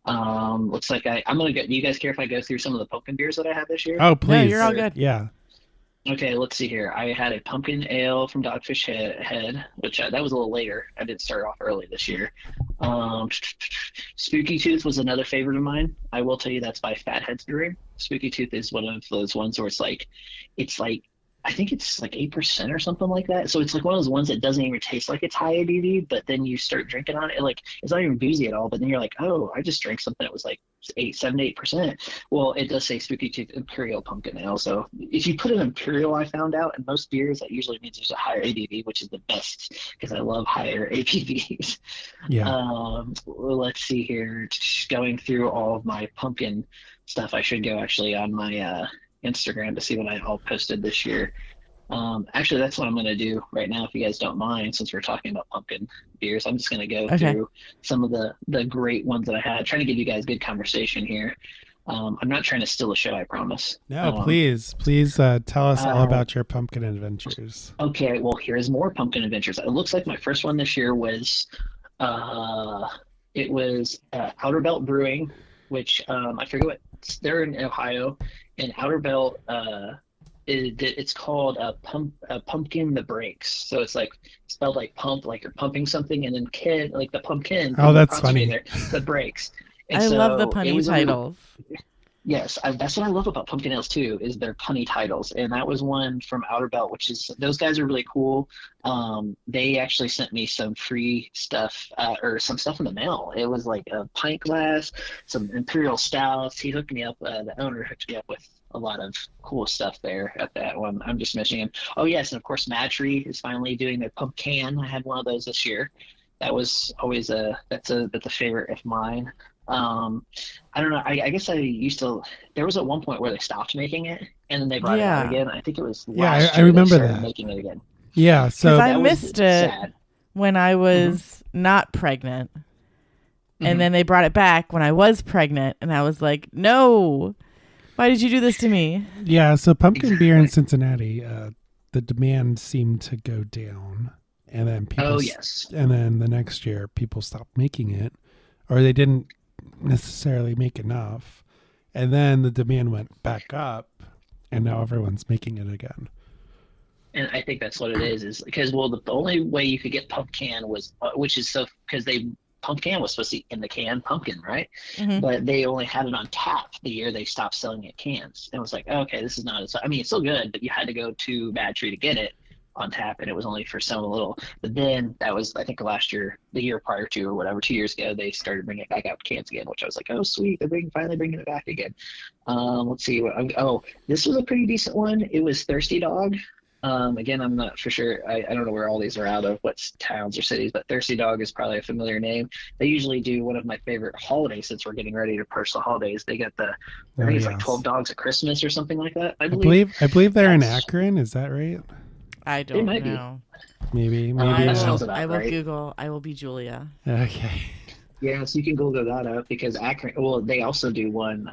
Speaker 4: Looks like I'm gonna go. Do you guys care if I go through some of the pumpkin beers that I had this year?
Speaker 1: Oh, please.
Speaker 2: No, you're all good.
Speaker 1: Yeah.
Speaker 4: Okay, let's see here. I had a pumpkin ale from Dogfish Head, which that was a little later. I did start off early this year. Spooky Tooth was another favorite of mine. I will tell you that's by Fatheads Brewing. Spooky Tooth is one of those ones where it's like I think it's like 8% or something like that. So it's like one of those ones that doesn't even taste like it's high ABV, but then you start drinking on it, like it's not even boozy at all. But then you're like, oh, I just drank something that was like 7 to 8%. Well, it does say Spooky Tooth Imperial Pumpkin Ale. So if you put an Imperial, I found out, in most beers, that usually means there's a higher ABV, which is the best because I love higher ABVs.
Speaker 1: Yeah.
Speaker 4: Let's see here. Going through all of my pumpkin stuff, I should go actually on my Instagram to see what I all posted this year. Actually, that's what I'm going to do right now, if you guys don't mind, since we're talking about pumpkin beers. I'm just going to go through some of the great ones that I had, trying to give you guys good conversation here. I'm not trying to steal a show, I promise.
Speaker 1: No, please tell us all about your pumpkin adventures.
Speaker 4: Okay, well, here's more pumpkin adventures. It looks like my first one this year was Outer Belt Brewing, which I forget what, they're in Ohio, and Outer Belt it's called Pumpkin the Breaks. So it's like spelled like pump, like you're pumping something, and then kid, like the pumpkin.
Speaker 1: Oh, that's funny.
Speaker 4: There, the breaks. And
Speaker 2: I
Speaker 4: so
Speaker 2: love the punny titles.
Speaker 4: Yes, that's what I love about pumpkin ales too, is their punny titles. And that was one from Outer Belt, which is those guys are really cool. They actually sent me some free stuff, or some stuff in the mail. It was like a pint glass, some imperial stouts. He hooked me up. The owner hooked me up with a lot of cool stuff there at that one. I'm just missing him. Oh yes, and of course Matry is finally doing their pumpkin. I had one of those this year. That was always that's a favorite of mine. I don't know. I guess I used to. There was at one point where they stopped making it, and then they brought it out again. I think it was last
Speaker 1: I
Speaker 4: year
Speaker 1: remember
Speaker 4: they started
Speaker 1: that.
Speaker 4: making it again.
Speaker 1: Yeah, so
Speaker 2: Because I missed it
Speaker 4: sad.
Speaker 2: when I was not pregnant.
Speaker 4: Mhm.
Speaker 2: And then they brought it back when I was pregnant. And I was like, no, why did you do this to me?
Speaker 1: yeah, so pumpkin beer in
Speaker 4: Exactly.
Speaker 1: Cincinnati, the demand seemed to go down, and then people.
Speaker 4: Oh yes.
Speaker 1: And then the next year, people stopped making it, or they didn't necessarily make enough, and then the demand went back up, and now everyone's making it again.
Speaker 4: And I think that's what it is because, well, the only way you could get pumpkin was, which is so, because pumpkin was supposed to be in the can pumpkin, right?
Speaker 2: Mhm.
Speaker 4: But they only had it on tap the year they stopped selling it cans. And it was like, okay, this is not as, I mean, it's still good, but you had to go to Bad Tree to get it on tap, and it was only for some little. But then that was, I think, last year, the year prior to, or whatever, 2 years ago, they started bringing it back out cans again, which I was like, oh, sweet, they're finally bringing it back again. Let's see. This was a pretty decent one. It was Thirsty Dog. Again, I'm not for sure. I don't know where all these are out of, what towns or cities, but Thirsty Dog is probably a familiar name. They usually do one of my favorite holidays since we're getting ready to approach the holidays. They got I think it's like 12 Dogs at Christmas or something like that. I
Speaker 1: believe they're in
Speaker 4: That's-
Speaker 1: Akron. Is that right?
Speaker 2: I don't
Speaker 4: might be.
Speaker 2: know.
Speaker 1: Maybe.
Speaker 4: that sounds about
Speaker 2: I will
Speaker 4: right.
Speaker 2: Google. I will be Julia.
Speaker 1: Okay.
Speaker 4: Yeah, so you can Google that up because Akron. Well, they also do one.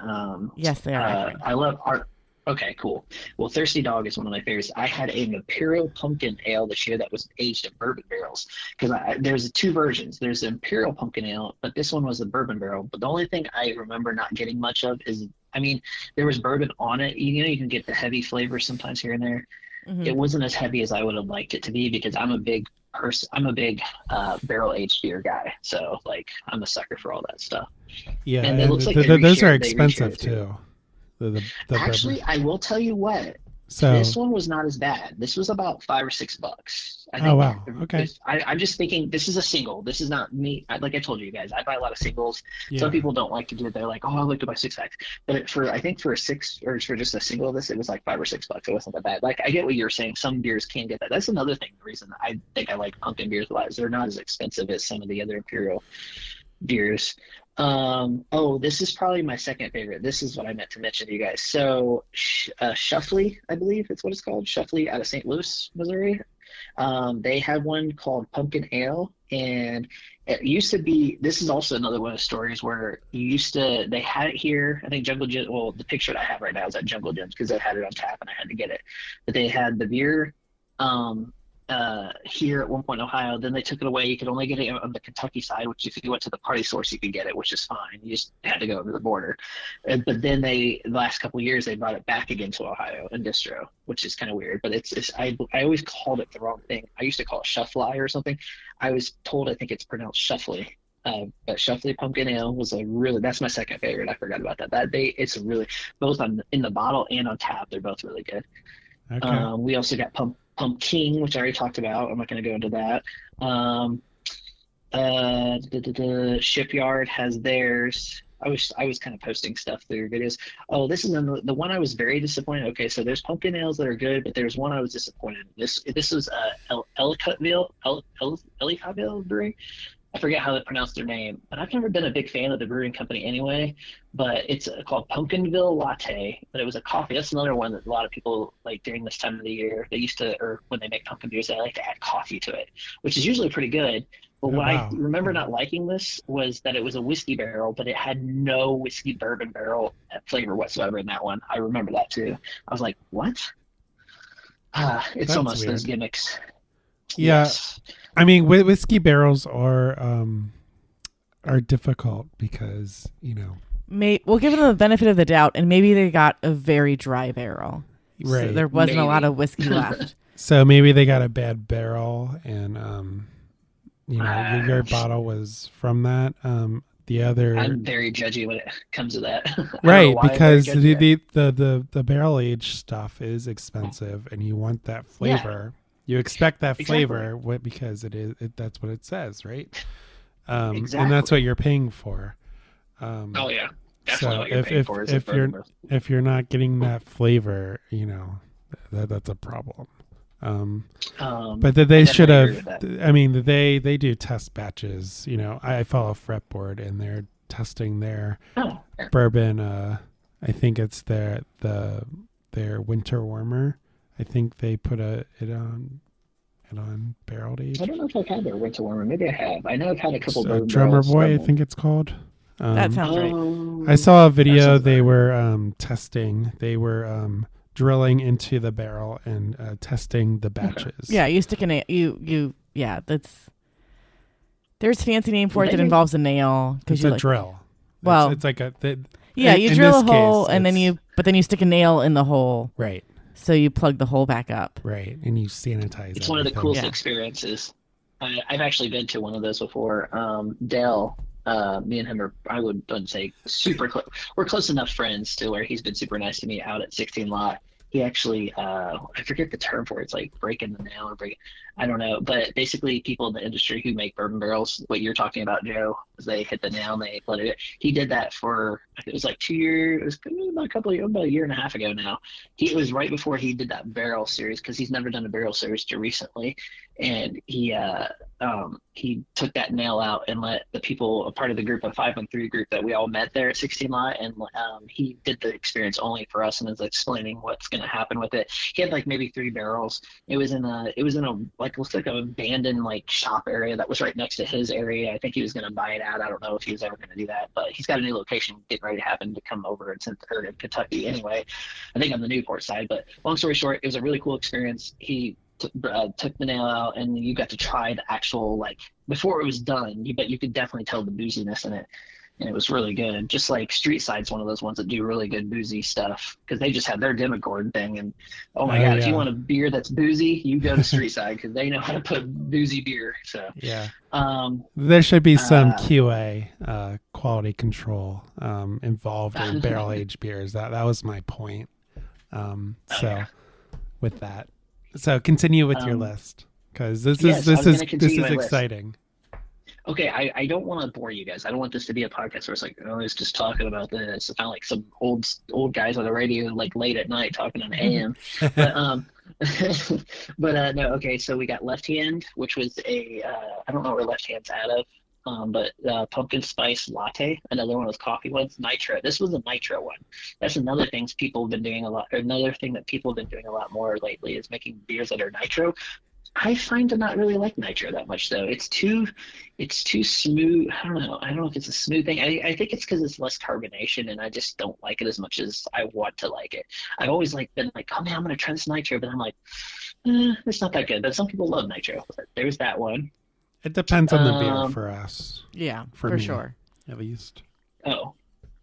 Speaker 2: Yes, they are. Akron.
Speaker 4: I love art. Okay, cool. Well, Thirsty Dog is one of my favorites. I had an Imperial Pumpkin Ale this year that was aged in bourbon barrels because there's two versions. There's the Imperial Pumpkin Ale, but this one was the bourbon barrel. But the only thing I remember not getting much of is, I mean, there was bourbon on it. You know, you can get the heavy flavor sometimes here and there.
Speaker 2: Mhm.
Speaker 4: It wasn't as heavy as I would have liked it to be because I'm a big person. I'm a big barrel aged beer guy. So like, I'm a sucker for all that stuff.
Speaker 1: Yeah,
Speaker 4: And it looks like they
Speaker 1: those are
Speaker 4: reshared- they
Speaker 1: expensive
Speaker 4: reshared it too.
Speaker 1: too. The
Speaker 4: Actually,
Speaker 1: bourbon.
Speaker 4: I will tell you what.
Speaker 1: So
Speaker 4: This one was not as bad. This was about $5 or $6. I think.
Speaker 1: Oh, wow. Okay.
Speaker 4: I'm just thinking this is a single. This is not me. Like I told you guys, I buy a lot of singles.
Speaker 1: yeah.
Speaker 4: Some people don't like to do it. They're like, oh, I like to buy 6-packs. But I think for a six, or for just a single of this, it was like $5 or $6. It wasn't that bad. Like, I get what you're saying. Some beers can get that. That's another thing. The reason I think I like pumpkin beers a lot is they're not as expensive as some of the other Imperial beers. This is probably my second favorite. This is what I meant to mention to you guys. So, Shuffley, I believe it's what it's called. Shuffley out of St. Louis, Missouri. They have one called Pumpkin Ale, and it used to be. This is also another one of the stories where they had it here. I think Jungle Gym. Well, the picture that I have right now is at Jungle Gyms because they had it on tap and I had to get it. But they had the beer. Here at one point in Ohio, then they took it away. You could only get it on the Kentucky side, which if you went to the party source, you could get it, which is fine. You just had to go over the border. But then the last couple of years, they brought it back again to Ohio in distro, which is kind of weird. But I always called it the wrong thing. I used to call it Shuffly or something. I was told I think it's pronounced Shuffly. But Shuffly Pumpkin Ale was that's my second favorite. I forgot about that. It's really both in the bottle and on tap. They're both really good.
Speaker 1: Okay.
Speaker 4: We also got Pumpkin, which I already talked about. I'm not going to go into that. The Shipyard has theirs. I was kind of posting stuff through videos. Oh, this is the one I was very disappointed. Okay, so there's pumpkin ales that are good, but there's one I was disappointed. This was Ellicottville Brewing. I forget how they pronounce their name, but I've never been a big fan of the brewing company anyway. But it's called Pumpkinville Latte. But it was a coffee. That's another one that a lot of people like during this time of the year. They used to, or when they make pumpkin beers, they like to add coffee to it, which is usually pretty good. But what I remember not liking this was that it was a whiskey barrel, but it had no whiskey bourbon barrel flavor whatsoever in that one. I remember that too. I was like, what? It's
Speaker 1: That's
Speaker 4: almost
Speaker 1: weird.
Speaker 4: those gimmicks.
Speaker 1: Yeah.
Speaker 4: Yes.
Speaker 1: I mean, whiskey barrels are difficult because
Speaker 2: We'll give them the benefit of the doubt, and maybe they got a very dry barrel.
Speaker 1: right.
Speaker 2: So there wasn't a lot
Speaker 4: Maybe.
Speaker 2: of whiskey left.
Speaker 1: So maybe they got a bad barrel, and your bottle was from that. the other
Speaker 4: I'm very judgy when it comes to that. I don't know
Speaker 1: right,
Speaker 4: why I'm
Speaker 1: because
Speaker 4: very judgy.
Speaker 1: the barrel aged stuff is expensive, and you want that
Speaker 4: Yeah,
Speaker 1: flavor. You expect that
Speaker 4: exactly.
Speaker 1: flavor because that's what it says, right? And that's
Speaker 4: Exactly.
Speaker 1: what you're paying for.
Speaker 4: Oh yeah, definitely
Speaker 1: So
Speaker 4: what you're paying for is a bourbon barrel.
Speaker 1: if you're not getting that flavor, that's a problem. But that
Speaker 4: I
Speaker 1: they should
Speaker 4: definitely agree
Speaker 1: have.
Speaker 4: with that.
Speaker 1: I mean, they do test batches. I follow Fretboard, and they're testing their
Speaker 4: Oh, yeah.
Speaker 1: bourbon. I think it's their winter warmer. I think they put it on barrel
Speaker 4: I
Speaker 1: age.
Speaker 4: don't know if I've had their winter warmer. Maybe I have. I know I've had a couple bourbon
Speaker 1: Drummer
Speaker 4: barrels.
Speaker 1: Boy, I think it's called.
Speaker 2: That sounds right.
Speaker 1: I saw a video.
Speaker 4: sounds
Speaker 1: They
Speaker 4: about
Speaker 1: were testing. They were drilling into the barrel and testing the batches.
Speaker 2: Yeah, you stick a nail. Yeah, there's a fancy name for it that
Speaker 4: Maybe.
Speaker 2: involves a nail.
Speaker 1: It's a drill.
Speaker 2: Well,
Speaker 1: it's like
Speaker 2: yeah, you
Speaker 1: in
Speaker 2: drill
Speaker 1: this
Speaker 2: a hole
Speaker 1: case,
Speaker 2: and then you stick a nail in the hole,
Speaker 1: right,
Speaker 2: so you plug the hole back up.
Speaker 1: right, and you sanitize.
Speaker 4: It's one of the
Speaker 1: everything.
Speaker 4: coolest
Speaker 2: Yeah.
Speaker 4: experiences. I've actually been to one of those before. Dale, me and him I wouldn't say super close. We're close enough friends to where he's been super nice to me out at 16 Lot. He actually, I forget the term for it. It's like breaking the nail or I don't know. But basically, people in the industry who make bourbon barrels, what you're talking about, Joe, is they hit the nail and they let it. He did that for, it was like 2 years. It was about a year and a half ago now. It was right before he did that barrel series because he's never done a barrel series till recently. And he took that nail out and let the people, a part of the group, a 513 group that we all met there at 16 Lot, and he did the experience only for us and is explaining what's going to happen with it. He had like maybe 3 barrels. It was in a like, looks like an abandoned like shop area that was right next to his area. I think he was going to buy it out. I don't know if he was ever going to do that, but he's got a new location getting ready to happen to come over in Kentucky anyway. I think on the Newport side. But long story short, it was a really cool experience. He took the nail out, and you got to try the actual, like, before it was done, but you could definitely tell the booziness in it, and it was really good. Just like Street Side's one of those ones that do really good boozy stuff because they just have their Demogorgon thing, and oh my god, if you want a beer that's boozy, you go to Street Side because they know how to put boozy beer. So
Speaker 1: yeah, there should be some QA quality control involved in barrel aged beers. That was my point. With that. So continue with your list because this is exciting.
Speaker 4: Okay, I don't want to bore you guys. I don't want this to be a podcast where it's like, oh, it's just talking about this. It's kind of like some old guys on the radio, like late at night talking on AM. But no, okay. So we got Left Hand, which was I don't know where Left Hand's out of. But pumpkin spice latte, another one of those coffee ones. Nitro. This was a nitro one. That's another thing people have been doing a lot. Another thing that people have been doing a lot more lately is making beers that are nitro. I find to not really like nitro that much though. It's too smooth. I don't know if it's a smooth thing. I think it's because it's less carbonation, and I just don't like it as much as I want to like it. I've always been like, oh man, I'm gonna try this nitro, but I'm like, it's not that good. But some people love nitro. There's that one.
Speaker 1: It depends on the beer for us.
Speaker 2: Yeah, for
Speaker 1: me,
Speaker 2: sure.
Speaker 1: At least.
Speaker 4: Oh,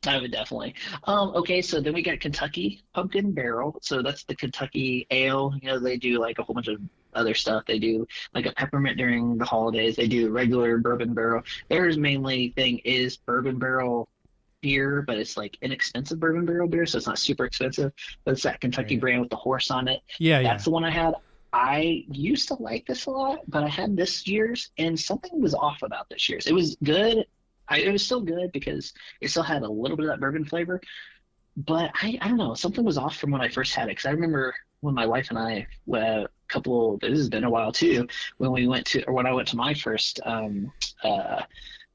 Speaker 4: I would definitely. Okay, so then we got Kentucky Pumpkin Barrel. So that's the Kentucky Ale. They do like a whole bunch of other stuff. They do like a peppermint during the holidays. They do regular bourbon barrel. Theirs mainly thing is bourbon barrel beer, but it's like inexpensive bourbon barrel beer, so it's not super expensive. But it's that Kentucky brand with the horse on it.
Speaker 1: Yeah,
Speaker 4: that's the one I had. I used to like this a lot, but I had this year's, and something was off about this year's. It was good. It was still good because it still had a little bit of that bourbon flavor, but I don't know. Something was off from when I first had it, because I remember when my wife and I, this has been a while too, when I went to my first,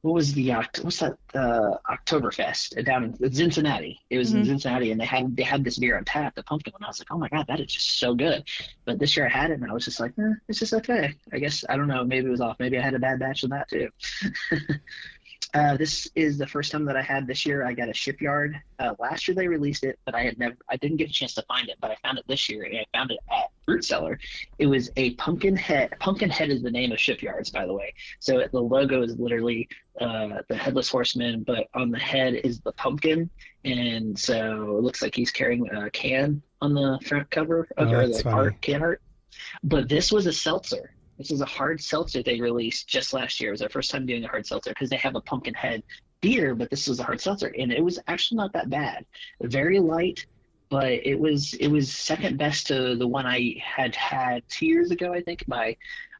Speaker 4: what's that Oktoberfest down in Cincinnati. It was in Cincinnati, and they had this beer on tap, the pumpkin one. I was like, oh my god, that is just so good. But this year I had it, and I was just like, it's just okay. I guess, I don't know, maybe it was off. Maybe I had a bad batch of that too. This is the first time that I had this year. I got a Shipyard. Last year they released it, but I didn't get a chance to find it, but I found it this year, and I found it at Fruit Cellar. It was a pumpkin head. Pumpkin head is the name of Shipyards, by the way. So the logo is literally the headless horseman, but on the head is the pumpkin, and so it looks like he's carrying a can on the front cover of can art. But this was a seltzer. This is a hard seltzer they released just last year. It was our first time doing a hard seltzer because they have a pumpkin head beer, but this was a hard seltzer, and it was actually not that bad. Very light, but it was second best to the one I had 2 years ago, I think, I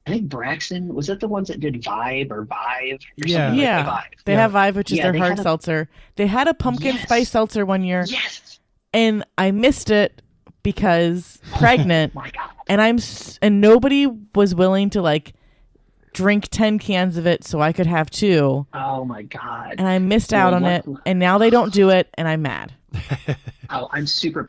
Speaker 4: think Braxton, was that the ones that did Vibe or Vive? Or
Speaker 1: Yeah.
Speaker 4: something
Speaker 2: Yeah.
Speaker 4: like Vive?
Speaker 2: They have Vive, which is
Speaker 4: Yeah,
Speaker 2: their
Speaker 4: they
Speaker 2: hard
Speaker 4: had a-
Speaker 2: seltzer. They had a pumpkin
Speaker 4: Yes.
Speaker 2: spice seltzer one year,
Speaker 4: Yes.
Speaker 2: and I missed it because pregnant,
Speaker 4: My God.
Speaker 2: and nobody was willing to like drink 10 cans of it so I could have 2,
Speaker 4: Oh my God.
Speaker 2: and I missed out on it,
Speaker 4: Well,
Speaker 2: and now they don't do it, and I'm mad.
Speaker 4: Oh, I'm super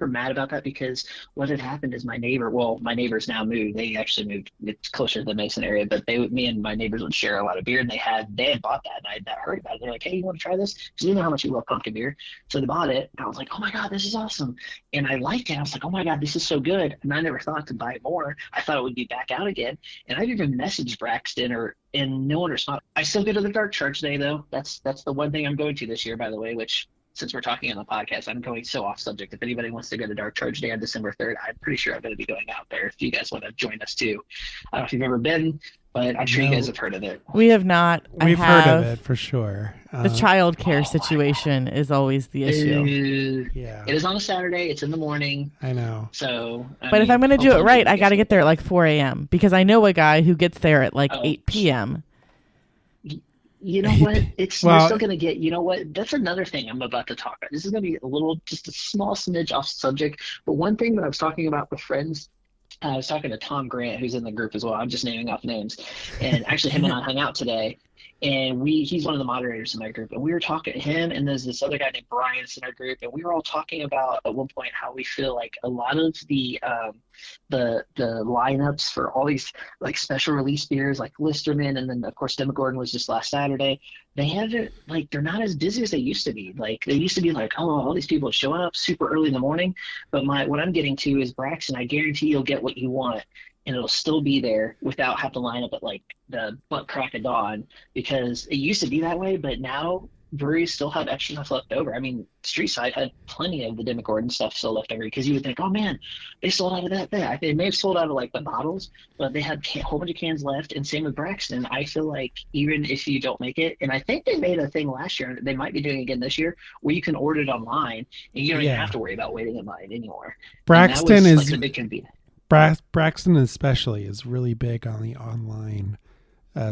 Speaker 4: mad about that because what had happened is my neighbors now moved. They actually moved. It's closer to the Mason area, but me and my neighbors would share a lot of beer, and they had bought that, and I had heard about it. They're like, "Hey, you want to try this?" Because you know how much you love pumpkin beer. So they bought it, and I was like, "Oh my God, this is awesome!" And I liked it. I was like, "Oh my God, this is so good!" And I never thought to buy more. I thought it would be back out again, and I've even messaged Braxton and no one responded. I still go to the Dark Charge Day though. That's the one thing I'm going to this year, by the way, which. Since we're talking on the podcast, I'm going so off subject. If anybody wants to go to Dark Charge Day on December 3rd, I'm pretty sure I'm going to be going out there if you guys want to join us too. I don't know if you've ever been, but I'm sure you guys have heard of it.
Speaker 2: We have not.
Speaker 1: We've
Speaker 2: I have.
Speaker 1: heard of it for sure.
Speaker 2: The child care situation is always the issue.
Speaker 1: Yeah,
Speaker 4: It is on a Saturday. It's in the morning.
Speaker 1: I know.
Speaker 4: So,
Speaker 2: But if I'm going to do it right, I got to get there at like 4 a.m. because I know a guy who gets there at like 8 p.m.
Speaker 4: You know what? We're
Speaker 1: Well-
Speaker 4: still going to get, you know what? That's another thing I'm about to talk about. This is going to be just a small smidge off subject. But one thing that I was talking about with friends, I was talking to Tom Grant, who's in the group as well. I'm just naming off names. And actually him and I hung out today. And he's one of the moderators in my group. And we were talking to him, and there's this other guy named Brian in our group. And we were all talking about at one point how we feel like a lot of the lineups for all these like special release beers like Listerman, and then of course Demogorgon was just last Saturday. They have it like they're not as busy as they used to be. Like they used to be like, oh, all these people showing up super early in the morning. But what I'm getting to is Braxton, I guarantee you'll get what you want. And it'll still be there without having to line up at like the butt crack of dawn, because it used to be that way, but now breweries still have extra stuff left over. I mean, Street Side had plenty of the Demogorgon stuff still left over, because you would think, oh man, they sold out of that there. I think they may have sold out of like the bottles, but they had a whole bunch of cans left. And same with Braxton. I feel like even if you don't make it, and I think they made a thing last year, and they might be doing it again this year, where you can order it online and you don't even have to worry about waiting in line anymore.
Speaker 1: Braxton
Speaker 4: and that was,
Speaker 1: is
Speaker 4: like, a big convenience.
Speaker 1: Braxton especially is really big on the online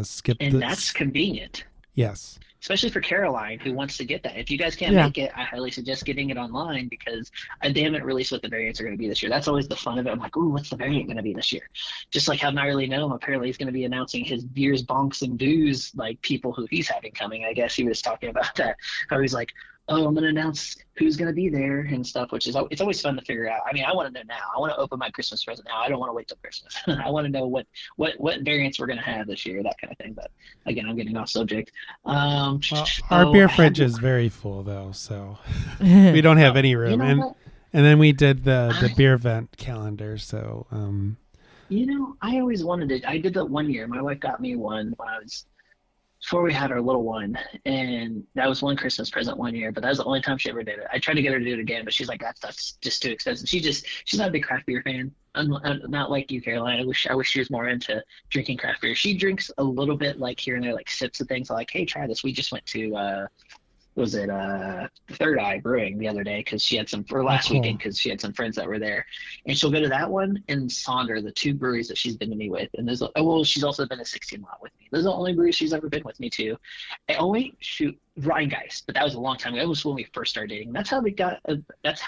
Speaker 1: skip.
Speaker 4: And that's convenient.
Speaker 1: Yes.
Speaker 4: Especially for Caroline, who wants to get that. If you guys can't make it, I highly suggest getting it online, because they haven't released what the variants are going to be this year. That's always the fun of it. I'm like, ooh, what's the variant going to be this year? Just like how Not Really Know, apparently he's going to be announcing his beers, bonks, and booze, like people who he's having coming. I guess he was talking about that. How he's like, oh, I'm going to announce who's going to be there and stuff, which is, it's always fun to figure out. I mean, I want to know now. I want to open my Christmas present now. I don't want to wait till Christmas. I want to know what variants we're going to have this year, that kind of thing. But again, I'm getting off subject.
Speaker 1: Well, our beer fridge is very full though, so we don't have any room.
Speaker 4: You know
Speaker 1: and then we did the beer vent calendar, so
Speaker 4: you know, I always wanted it. I did that one year. My wife got me one when before we had our little one, and that was one Christmas present one year, but that was the only time she ever did it. I tried to get her to do it again, but she's like, that's just too expensive. She's not a big craft beer fan. I'm not like you, Caroline. I wish she was more into drinking craft beer. She drinks a little bit, like here and there, like sips of things. Like, hey, try this. We just went to Third Eye Brewing the other day, because she had last weekend, because she had some friends that were there, and she'll go to that one and Sonder, the two breweries that she's been to me with, and she's also been to 16 Lot with me. Those are the only breweries she's ever been with me to. Rheingeist, but that was a long time ago. That was when we first started dating. That's how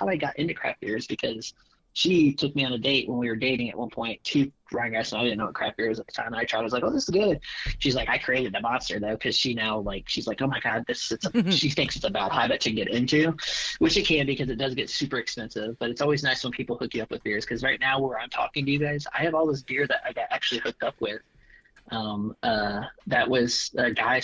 Speaker 4: I got into craft beers, because she took me on a date when we were dating at one point to Rheingeist, and I didn't know what craft beer was at the time. And I tried. I was like, "Oh, this is good." She's like, "I created the monster though," because she's like, "Oh my God, she thinks it's a bad habit to get into," which it can, because it does get super expensive. But it's always nice when people hook you up with beers, because right now where I'm talking to you guys, I have all this beer that I got actually hooked up with. That was a guy.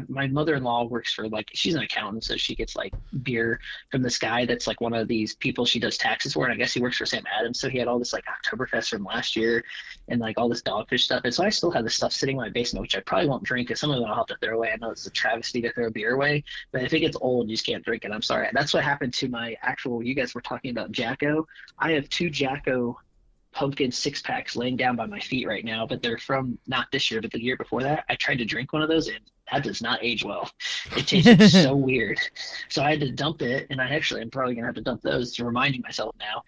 Speaker 4: My mother-in-law works for, like, she's an accountant, so she gets like beer from this guy that's like one of these people she does taxes for, and I guess he works for Sam Adams. So he had all this like Oktoberfest from last year, and like all this Dogfish stuff. And so I still have this stuff sitting in my basement, which I probably won't drink, because some of it I'll have to throw away. I know it's a travesty to throw beer away, but if it gets old, you just can't drink it. I'm sorry. That's what happened to my actual. You guys were talking about Jacko. I have 2 Jacko pumpkin 6-packs laying down by my feet right now, but they're from not this year, but the year before that. I tried to drink one of those, and that does not age well. It tasted so weird. So I had to dump it, and I'm probably going to have to dump those to reminding myself now.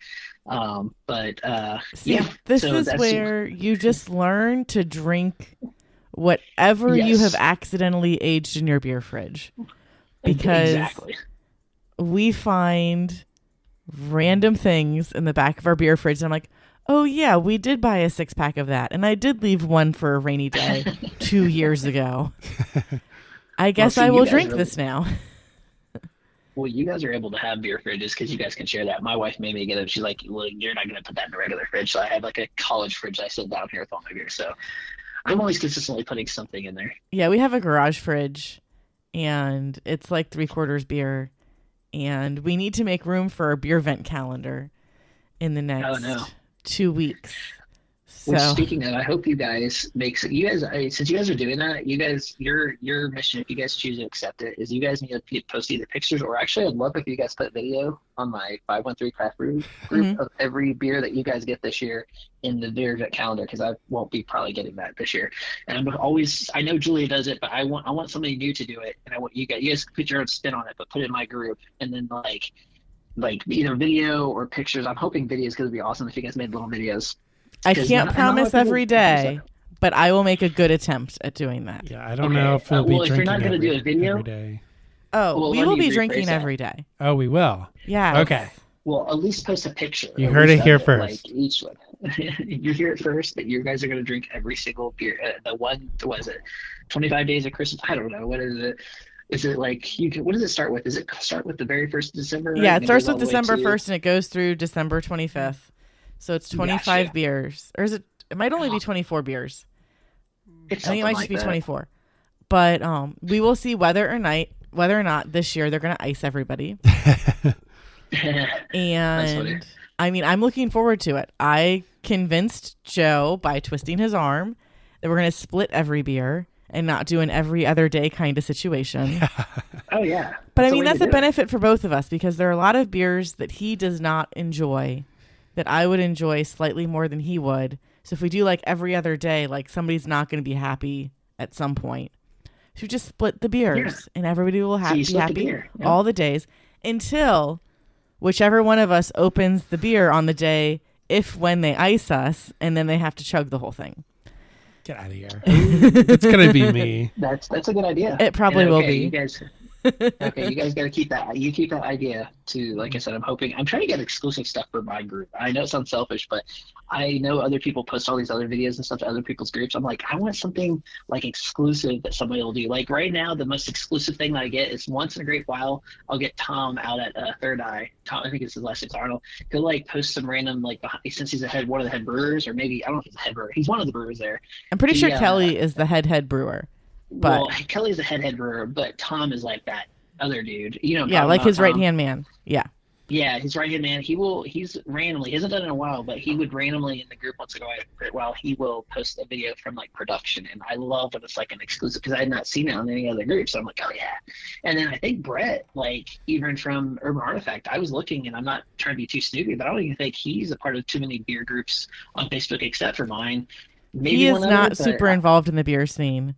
Speaker 2: See,
Speaker 4: yeah.
Speaker 2: this
Speaker 4: so
Speaker 2: is where you just learn to drink whatever you have accidentally aged in your beer fridge. Because
Speaker 4: exactly.
Speaker 2: we find random things in the back of our beer fridge, and I'm like, oh yeah, we did buy a 6-pack of that, and I did leave one for a rainy day 2 years ago. I guess I will drink this now.
Speaker 4: Well, you guys are able to have beer fridges because you guys can share that. My wife made me get it. She's like, well, you're not going to put that in a regular fridge. So I have like a college fridge I sit down here with all my beer. So I'm always consistently putting something in there.
Speaker 2: Yeah, we have a garage fridge, and it's like 3/4 beer. And we need to make room for our beer vent calendar in the next 2 weeks. So,
Speaker 4: well, speaking of, I hope you guys since you guys are doing that, your mission, if you guys choose to accept it, is you guys need to post either pictures, or actually I'd love if you guys put video on my 513 Craft Brew group of every beer that you guys get this year in the beer calendar, because I won't be probably getting that this year. And I know Julia does it, but I want somebody new to do it, and I want you guys put your own spin on it, but put it in my group, and then like either video or pictures. I'm hoping video is going to be awesome if you guys made little videos.
Speaker 2: I can't promise every day, but I will make a good attempt at doing that.
Speaker 1: Yeah, I don't know if we'll be drinking
Speaker 4: if you're not going to do a video,
Speaker 1: every day.
Speaker 2: Oh, we will be drinking every day.
Speaker 1: Oh, we will?
Speaker 2: Yeah.
Speaker 1: Okay.
Speaker 4: Well, at least post a picture.
Speaker 1: You heard it here first.
Speaker 4: Like each one. You hear it first that you guys are going to drink every single beer. What is it? 25 days of Christmas? I don't know. What is it? Is it like what does it start with? Does it start with the very 1st of December?
Speaker 2: Yeah, it starts with December 1st and it goes through December 25th. So it's 25 beers. Or is it? It might only be 24 beers. I think it might just be 24. But we will see whether or not this year they're going to ice everybody. And I mean, I'm looking forward to it. I convinced Joe by twisting his arm that we're going to split every beer and not do an every other day kind of situation.
Speaker 4: Oh, yeah.
Speaker 2: But I mean, that's a benefit for both of us, because there are a lot of beers that he does not enjoy that I would enjoy slightly more than he would. So if we do like every other day, like somebody's not going to be happy at some point. So just split the beers and everybody will be happy all the days until whichever one of us opens the beer on the day, when they ice us, and then they have to chug the whole thing.
Speaker 1: Get out of here. It's going to be me.
Speaker 4: That's a good idea.
Speaker 2: It probably will be.
Speaker 4: You guys got to keep that. You keep that idea too. Like I said, I'm trying to get exclusive stuff for my group. I know it sounds selfish, but I know other people post all these other videos and stuff to other people's groups. I'm like, I want something like exclusive that somebody will do. Like right now, the most exclusive thing that I get is once in a great while, I'll get Tom out at Third Eye. Tom, I think it's his last name's Arnold. He'll like post some random since he's one of the head brewers, or maybe I don't know if he's a head brewer. He's one of the brewers there. I'm
Speaker 2: pretty sure Kelly is the head brewer. But
Speaker 4: Kelly's the head brewer, but Tom is like that other dude.
Speaker 2: Like his right-hand man. Yeah.
Speaker 4: Yeah, his right-hand man. He hasn't done it in a while, but he would randomly in the group once in a while, he will post a video from like production. And I love when it's like an exclusive, because I had not seen it on any other group. So I'm like, oh yeah. And then I think Brett, like even from Urban Artifact, I was looking, and I'm not trying to be too snoopy, but I don't even think he's a part of too many beer groups on Facebook except for mine. Maybe
Speaker 2: he is not super involved in the beer scene.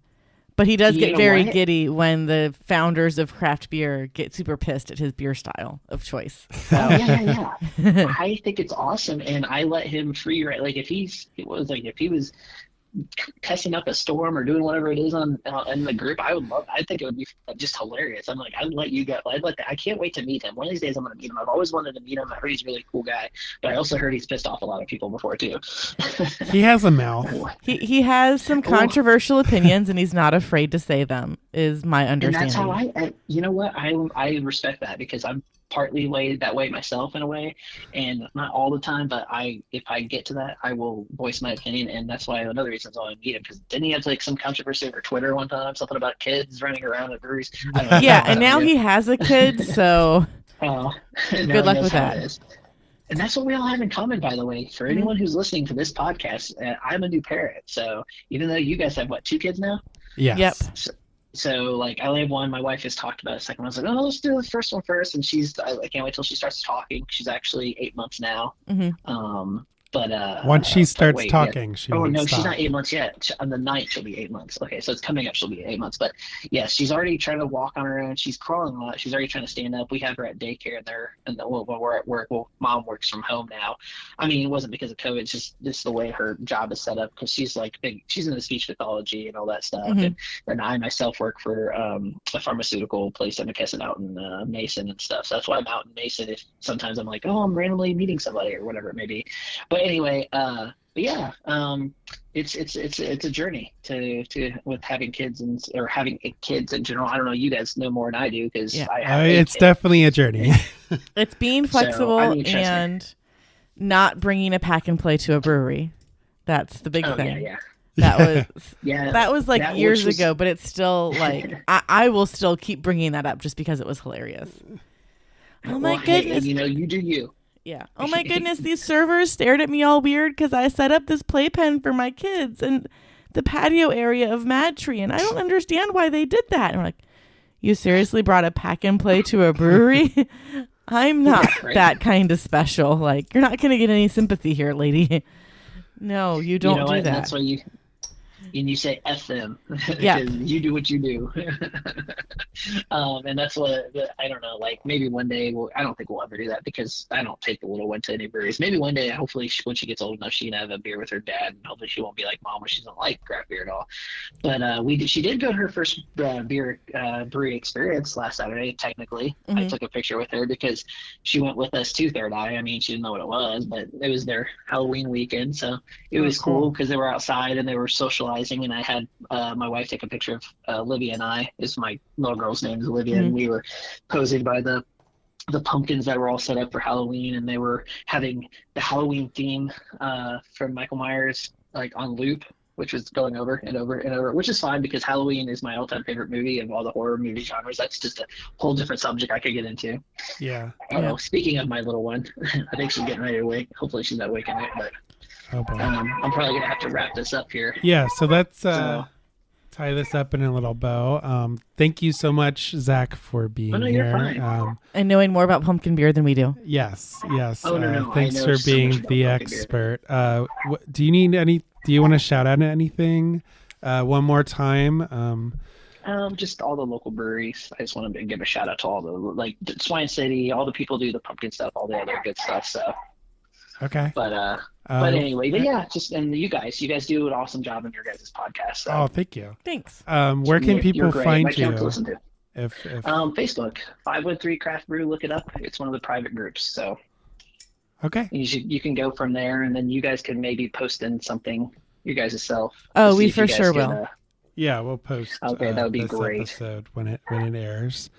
Speaker 2: But he does get very giddy when the founders of craft beer get super pissed at his beer style of choice. So.
Speaker 4: Oh, yeah. I think it's awesome, and I let him free. Right, like if he was testing up a storm or doing whatever it is in the group, I think it would be just hilarious. I'm like, I'd let you go. I can't wait to meet him. One of these days I'm going to meet him. I've always wanted to meet him. I heard he's a really cool guy, but I also heard he's pissed off a lot of people before too.
Speaker 1: He has a mouth.
Speaker 2: He has some controversial opinions, and he's not afraid to say them, is my understanding.
Speaker 4: And that's how you know what? I respect that, because I'm partly that way myself in a way, and not all the time, but if I get to that, I will voice my opinion. And that's why another reason I want to meet him, because didn't he have like some controversy over Twitter one time, something about kids running around at breweries?
Speaker 2: Yeah, and now he has a kid, so good luck with that.
Speaker 4: And that's what we all have in common, by the way. For anyone who's listening to this podcast, I'm a new parent. So even though you guys have 2 kids now?
Speaker 1: Yes.
Speaker 2: Yep.
Speaker 4: So like I only have one. My wife has talked about a second one. I was like, oh, let's do the first one first. And I can't wait till she starts talking. She's actually 8 months now.
Speaker 2: Mm-hmm.
Speaker 4: But
Speaker 1: once she starts
Speaker 4: wait,
Speaker 1: talking, she
Speaker 4: oh
Speaker 1: won't
Speaker 4: no,
Speaker 1: stop.
Speaker 4: she's not 8 months yet. On the 9th, she'll be 8 months. Okay, so it's coming up. She'll be 8 months. But yeah, she's already trying to walk on her own. She's crawling a lot. She's already trying to stand up. We have her at daycare, and when we're at work, well, mom works from home now. I mean, it wasn't because of COVID. It's just the way her job is set up because she's like big. She's in the speech pathology and all that stuff.
Speaker 2: Mhm.
Speaker 4: And I myself work for a pharmaceutical place in McKesson out in Mason and stuff. So that's why I'm out in Mason. If sometimes I'm like, oh, I'm randomly meeting somebody or whatever it may be. But anyway, but yeah, it's a journey to with having kids or having kids in general. I don't know, you guys know more than I do because
Speaker 2: Yeah.
Speaker 4: I have
Speaker 1: It's definitely a journey.
Speaker 2: It's being flexible
Speaker 4: I mean, trust me.
Speaker 2: and not bringing a pack and play to a brewery. That's the big
Speaker 4: Oh
Speaker 2: thing.
Speaker 4: yeah,
Speaker 2: That was like
Speaker 4: that
Speaker 2: years
Speaker 4: was-
Speaker 2: ago, but it's still like I will still keep bringing that up just because it was hilarious. Oh my
Speaker 4: Well, hey,
Speaker 2: goodness.
Speaker 4: you do you.
Speaker 2: Yeah. Oh my goodness, these servers stared at me all weird because I set up this playpen for my kids in the patio area of Mad Tree, and I don't understand why they did that. And I'm like, you seriously brought a pack and play to a brewery? I'm not
Speaker 4: Right.
Speaker 2: that kind of special. Like, you're not going to get any sympathy here, lady. No, you don't do that.
Speaker 4: That's why you say F them.
Speaker 2: Yeah.
Speaker 4: Because you do what you do. And that's what, I don't know, like maybe one day, I don't think we'll ever do that because I don't take the little one to any breweries. Maybe one day, hopefully when she gets old enough, she can have a beer with her dad and hopefully she won't be like mom when she doesn't like craft beer at all. But she did go to her first brewery experience last Saturday, technically. I
Speaker 2: Mhm.
Speaker 4: took a picture with her because she went with us to Third Eye. I mean, she didn't know what it was, but it was their Halloween weekend. So it was cool because they were outside and they were socializing. And I had my wife take a picture of Olivia and I. My little girl's name is Olivia, and we were posing by the pumpkins that were all set up for Halloween, and they were having the Halloween theme from Michael Myers like on loop, which was going over and over and over, which is fine because Halloween is my all-time favorite movie of all the horror movie genres. That's just a whole different subject I could get into.
Speaker 1: Yeah.
Speaker 4: Oh, speaking of my little one, I think she's getting ready to wake. Hopefully she's not waking up, but
Speaker 1: Oh boy.
Speaker 4: I'm probably gonna have to wrap this up here.
Speaker 1: Yeah, so let's tie this up in a little bow. Thank you so much, Zach, for being
Speaker 4: no,
Speaker 1: here.
Speaker 4: you're fine.
Speaker 2: And knowing more about pumpkin beer than we do.
Speaker 1: Yes.
Speaker 4: Oh, no, I
Speaker 1: Thanks
Speaker 4: know
Speaker 1: for
Speaker 4: so
Speaker 1: being
Speaker 4: much about
Speaker 1: the
Speaker 4: pumpkin beer.
Speaker 1: expert. Do you want to shout out anything one more time?
Speaker 4: Just all the local breweries. I just want to give a shout out to all the like Swine City, all the people do the pumpkin stuff, all the other good stuff. So,
Speaker 1: Okay.
Speaker 4: but anyway, but yeah, and you guys do an awesome job on your guys' podcast. So.
Speaker 1: Oh, thank you.
Speaker 2: Thanks.
Speaker 1: Where can
Speaker 4: You're
Speaker 1: people
Speaker 4: great.
Speaker 1: find
Speaker 4: I can't wait to
Speaker 1: you?
Speaker 4: listen to.
Speaker 1: If
Speaker 4: Facebook 513 Craft Brew, look it up. It's one of the private groups, so
Speaker 1: okay.
Speaker 4: you can go from there, and then you guys can maybe post in something you guys yourself.
Speaker 2: Oh,
Speaker 4: to see
Speaker 2: we
Speaker 4: if you
Speaker 2: for
Speaker 4: guys
Speaker 2: sure
Speaker 4: can,
Speaker 2: will.
Speaker 1: Yeah, we'll post.
Speaker 4: Okay, that would be
Speaker 1: this
Speaker 4: great.
Speaker 1: episode when it airs.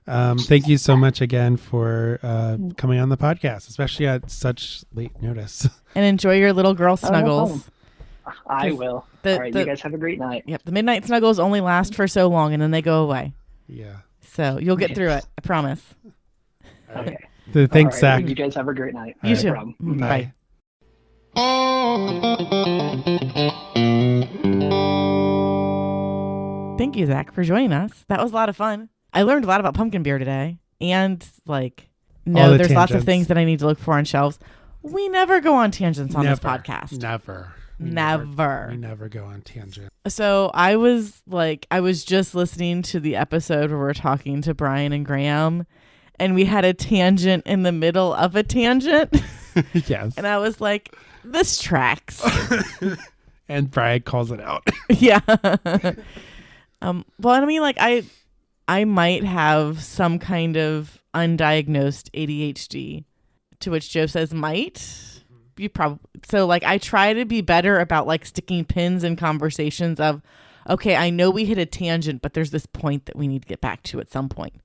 Speaker 1: Thank you so much again for coming on the podcast, especially at such late notice.
Speaker 2: And enjoy your little girl
Speaker 4: Oh, no problem.
Speaker 2: snuggles.
Speaker 4: I will.
Speaker 2: The-
Speaker 4: All right,
Speaker 2: the-
Speaker 4: you guys have a great night.
Speaker 2: Yep, the midnight snuggles only last for so long and then they go away.
Speaker 1: Yeah.
Speaker 2: So you'll get through it. I promise.
Speaker 1: All right.
Speaker 4: Okay.
Speaker 1: Thanks,
Speaker 4: All right,
Speaker 1: Zach.
Speaker 4: you guys have a great night.
Speaker 2: You
Speaker 4: No
Speaker 2: too.
Speaker 4: problem.
Speaker 2: Bye. Thank you, Zach, for joining us. That was a lot of fun. I learned a lot about pumpkin beer today. And
Speaker 1: All the
Speaker 2: there's lots of
Speaker 1: tangents.
Speaker 2: thwas that I need to look for on shelves. We never go on tangents on this podcast.
Speaker 1: Never. We never go on tangent.
Speaker 2: So I was just listening to the episode where we're talking to Brian and Graham, and we had a tangent in the middle of a tangent.
Speaker 1: Yes.
Speaker 2: And I was like, this tracks.
Speaker 1: And Brian calls it out.
Speaker 2: Yeah. Well, I mean, I might have some kind of undiagnosed ADHD, to which Joe says might. You probably I try to be better about sticking pins in conversations of, okay, I know we hit a tangent, but there's this point that we need to get back to at some point.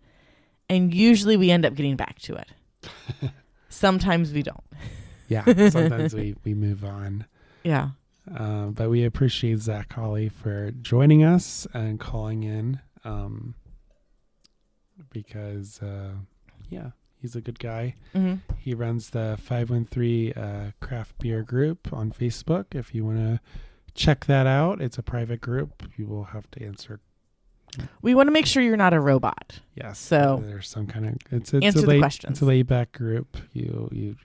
Speaker 2: And usually we end up getting back to it. Sometimes we don't.
Speaker 1: Yeah. Sometimes we move on.
Speaker 2: Yeah.
Speaker 1: But we appreciate Zach Holley for joining us and calling in because, he's a good guy.
Speaker 2: Mm-hmm.
Speaker 1: He runs the 513 Craft Beer Group on Facebook. If you want to check that out, it's a private group. You will have to answer
Speaker 2: We want to make sure you're not a robot.
Speaker 1: Yes.
Speaker 2: So
Speaker 1: there's some kind of it's
Speaker 2: answer the questions.
Speaker 1: It's a laid back group. You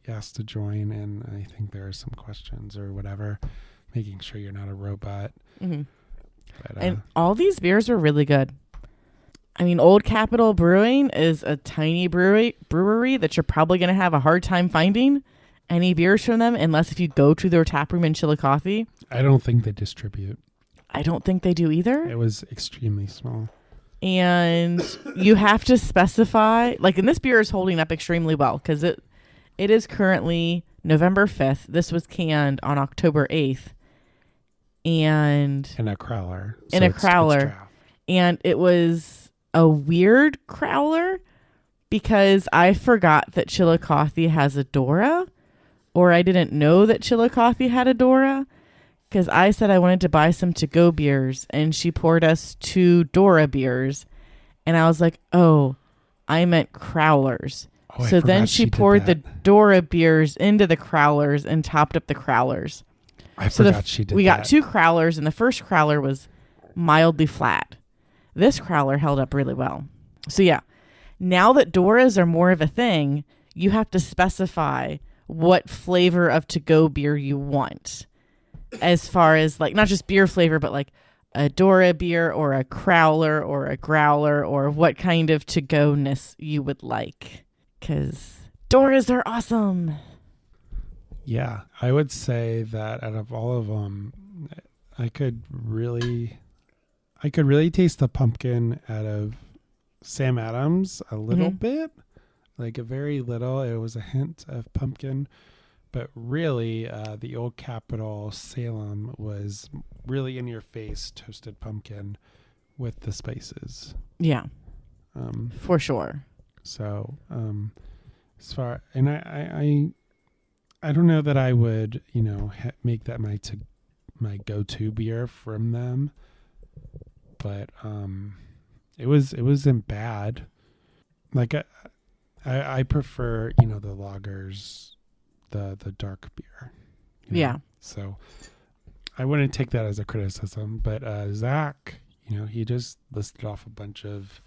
Speaker 1: asked to join, and I think there are some questions or whatever, making sure you're not a robot.
Speaker 2: Mm-hmm.
Speaker 1: But,
Speaker 2: and all these beers were really good. I mean, Old Capitol Brewing is a tiny brewery that you're probably going to have a hard time finding any beers from them unless if you go to their tap room in Chillicothe.
Speaker 1: I don't think they distribute.
Speaker 2: I don't think they do either.
Speaker 1: It was extremely small.
Speaker 2: And you have to specify, like, and this beer is holding up extremely well because it is currently November 5th. This was canned on October 8th. And
Speaker 1: in a crowler.
Speaker 2: And it was a weird crowler because I forgot that Chillicothe has a Dora, or I didn't know that Chillicothe had a Dora, because I said I wanted to buy some to-go beers, and she poured us 2 Dora beers, and I was like, oh, I meant crowlers.
Speaker 1: Oh,
Speaker 2: so then she poured the Dora beers into the crowlers and topped up the crowlers.
Speaker 1: I forgot she did that.
Speaker 2: We got 2 crowlers, and the first crowler was mildly flat. This crowler held up really well. So yeah, now that Doras are more of a thing, you have to specify what flavor of to-go beer you want. As far as like, not just beer flavor, but like a Dora beer or a crowler or a growler or what kind of to-go-ness you would like. Because Doras are awesome.
Speaker 1: Yeah, I would say that out of all of them, I could really taste the pumpkin out of Sam Adams a little bit, like a very little. It was a hint of pumpkin, but really the Old Capitol Salem was really in your face toasted pumpkin with the spices.
Speaker 2: Yeah, for sure.
Speaker 1: So as far, and I don't know that I would, make that my go-to beer from them, but it wasn't bad. Like I prefer, the lagers, the dark beer.
Speaker 2: Yeah.
Speaker 1: So I wouldn't take that as a criticism, but Zach, he just listed off a bunch of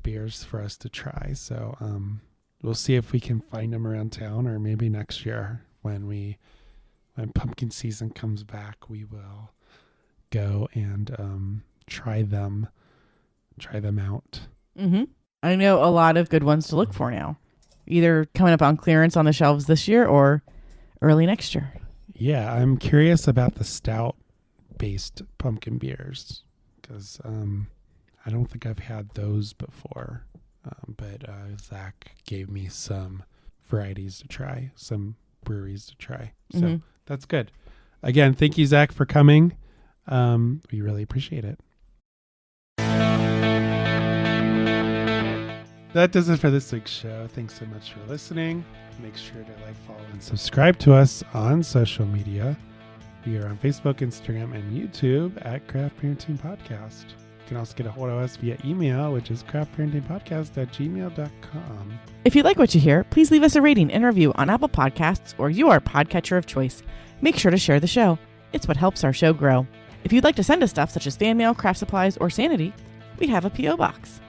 Speaker 1: beers for us to try. So we'll see if we can find them around town, or maybe next year when pumpkin season comes back, we will go and try them out.
Speaker 2: Mm-hmm. I know a lot of good ones to look for now, either coming up on clearance on the shelves this year or early next year.
Speaker 1: Yeah, I'm curious about the stout-based pumpkin beers because I don't think I've had those before. But Zach gave me some varieties to try, some breweries to try. So that's good. Again, thank you, Zach, for coming. We really appreciate it. That does it for this week's show. Thanks so much for listening. Make sure to like, follow, and subscribe to us on social media. We are on Facebook, Instagram, and YouTube at Craft Parenting Podcast. You can also get a hold of us via email, which is craftparentingpodcast@gmail.com.
Speaker 2: If you like what you hear, please leave us a rating and review on Apple Podcasts or your podcatcher of choice. Make sure to share the show. It's what helps our show grow. If you'd like to send us stuff such as fan mail, craft supplies, or sanity, we have a P.O. box.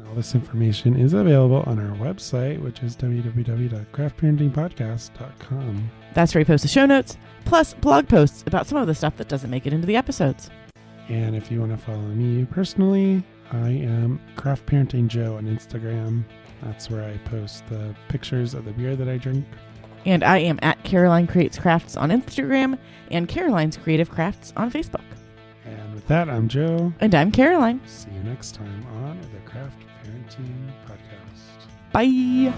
Speaker 1: All this information is available on our website, which is www.craftparentingpodcast.com.
Speaker 2: That's where we post the show notes, plus blog posts about some of the stuff that doesn't make it into the episodes.
Speaker 1: And if you want to follow me personally, I am Craft Parenting Joe on Instagram. That's where I post the pictures of the beer that I drink.
Speaker 2: And I am at Caroline Creates Crafts on Instagram and Caroline's Creative Crafts on Facebook.
Speaker 1: And with that, I'm Joe.
Speaker 2: And I'm Caroline.
Speaker 1: See you next time on the Craft Parenting Podcast.
Speaker 2: Bye.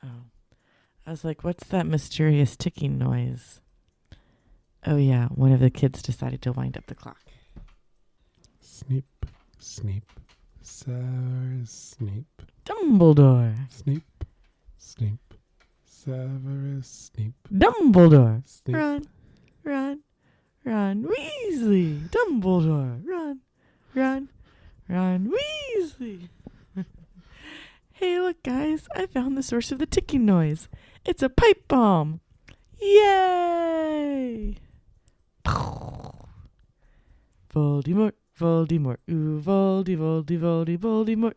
Speaker 2: Oh, I was like, what's that mysterious ticking noise? Oh, yeah. One of the kids decided to wind up the clock.
Speaker 1: Snape, Snape, Severus Snape.
Speaker 2: Dumbledore.
Speaker 1: Snape, Snape, Severus Snape.
Speaker 2: Dumbledore.
Speaker 1: Snape.
Speaker 2: Run, run, run. Weasley. Dumbledore. Run, run, run. Weasley. Hey, look, guys. I found the source of the ticking noise. It's a pipe bomb. Yay! Voldemort, Voldemort, ooh, Voldy, Voldy, Voldy, Voldemort.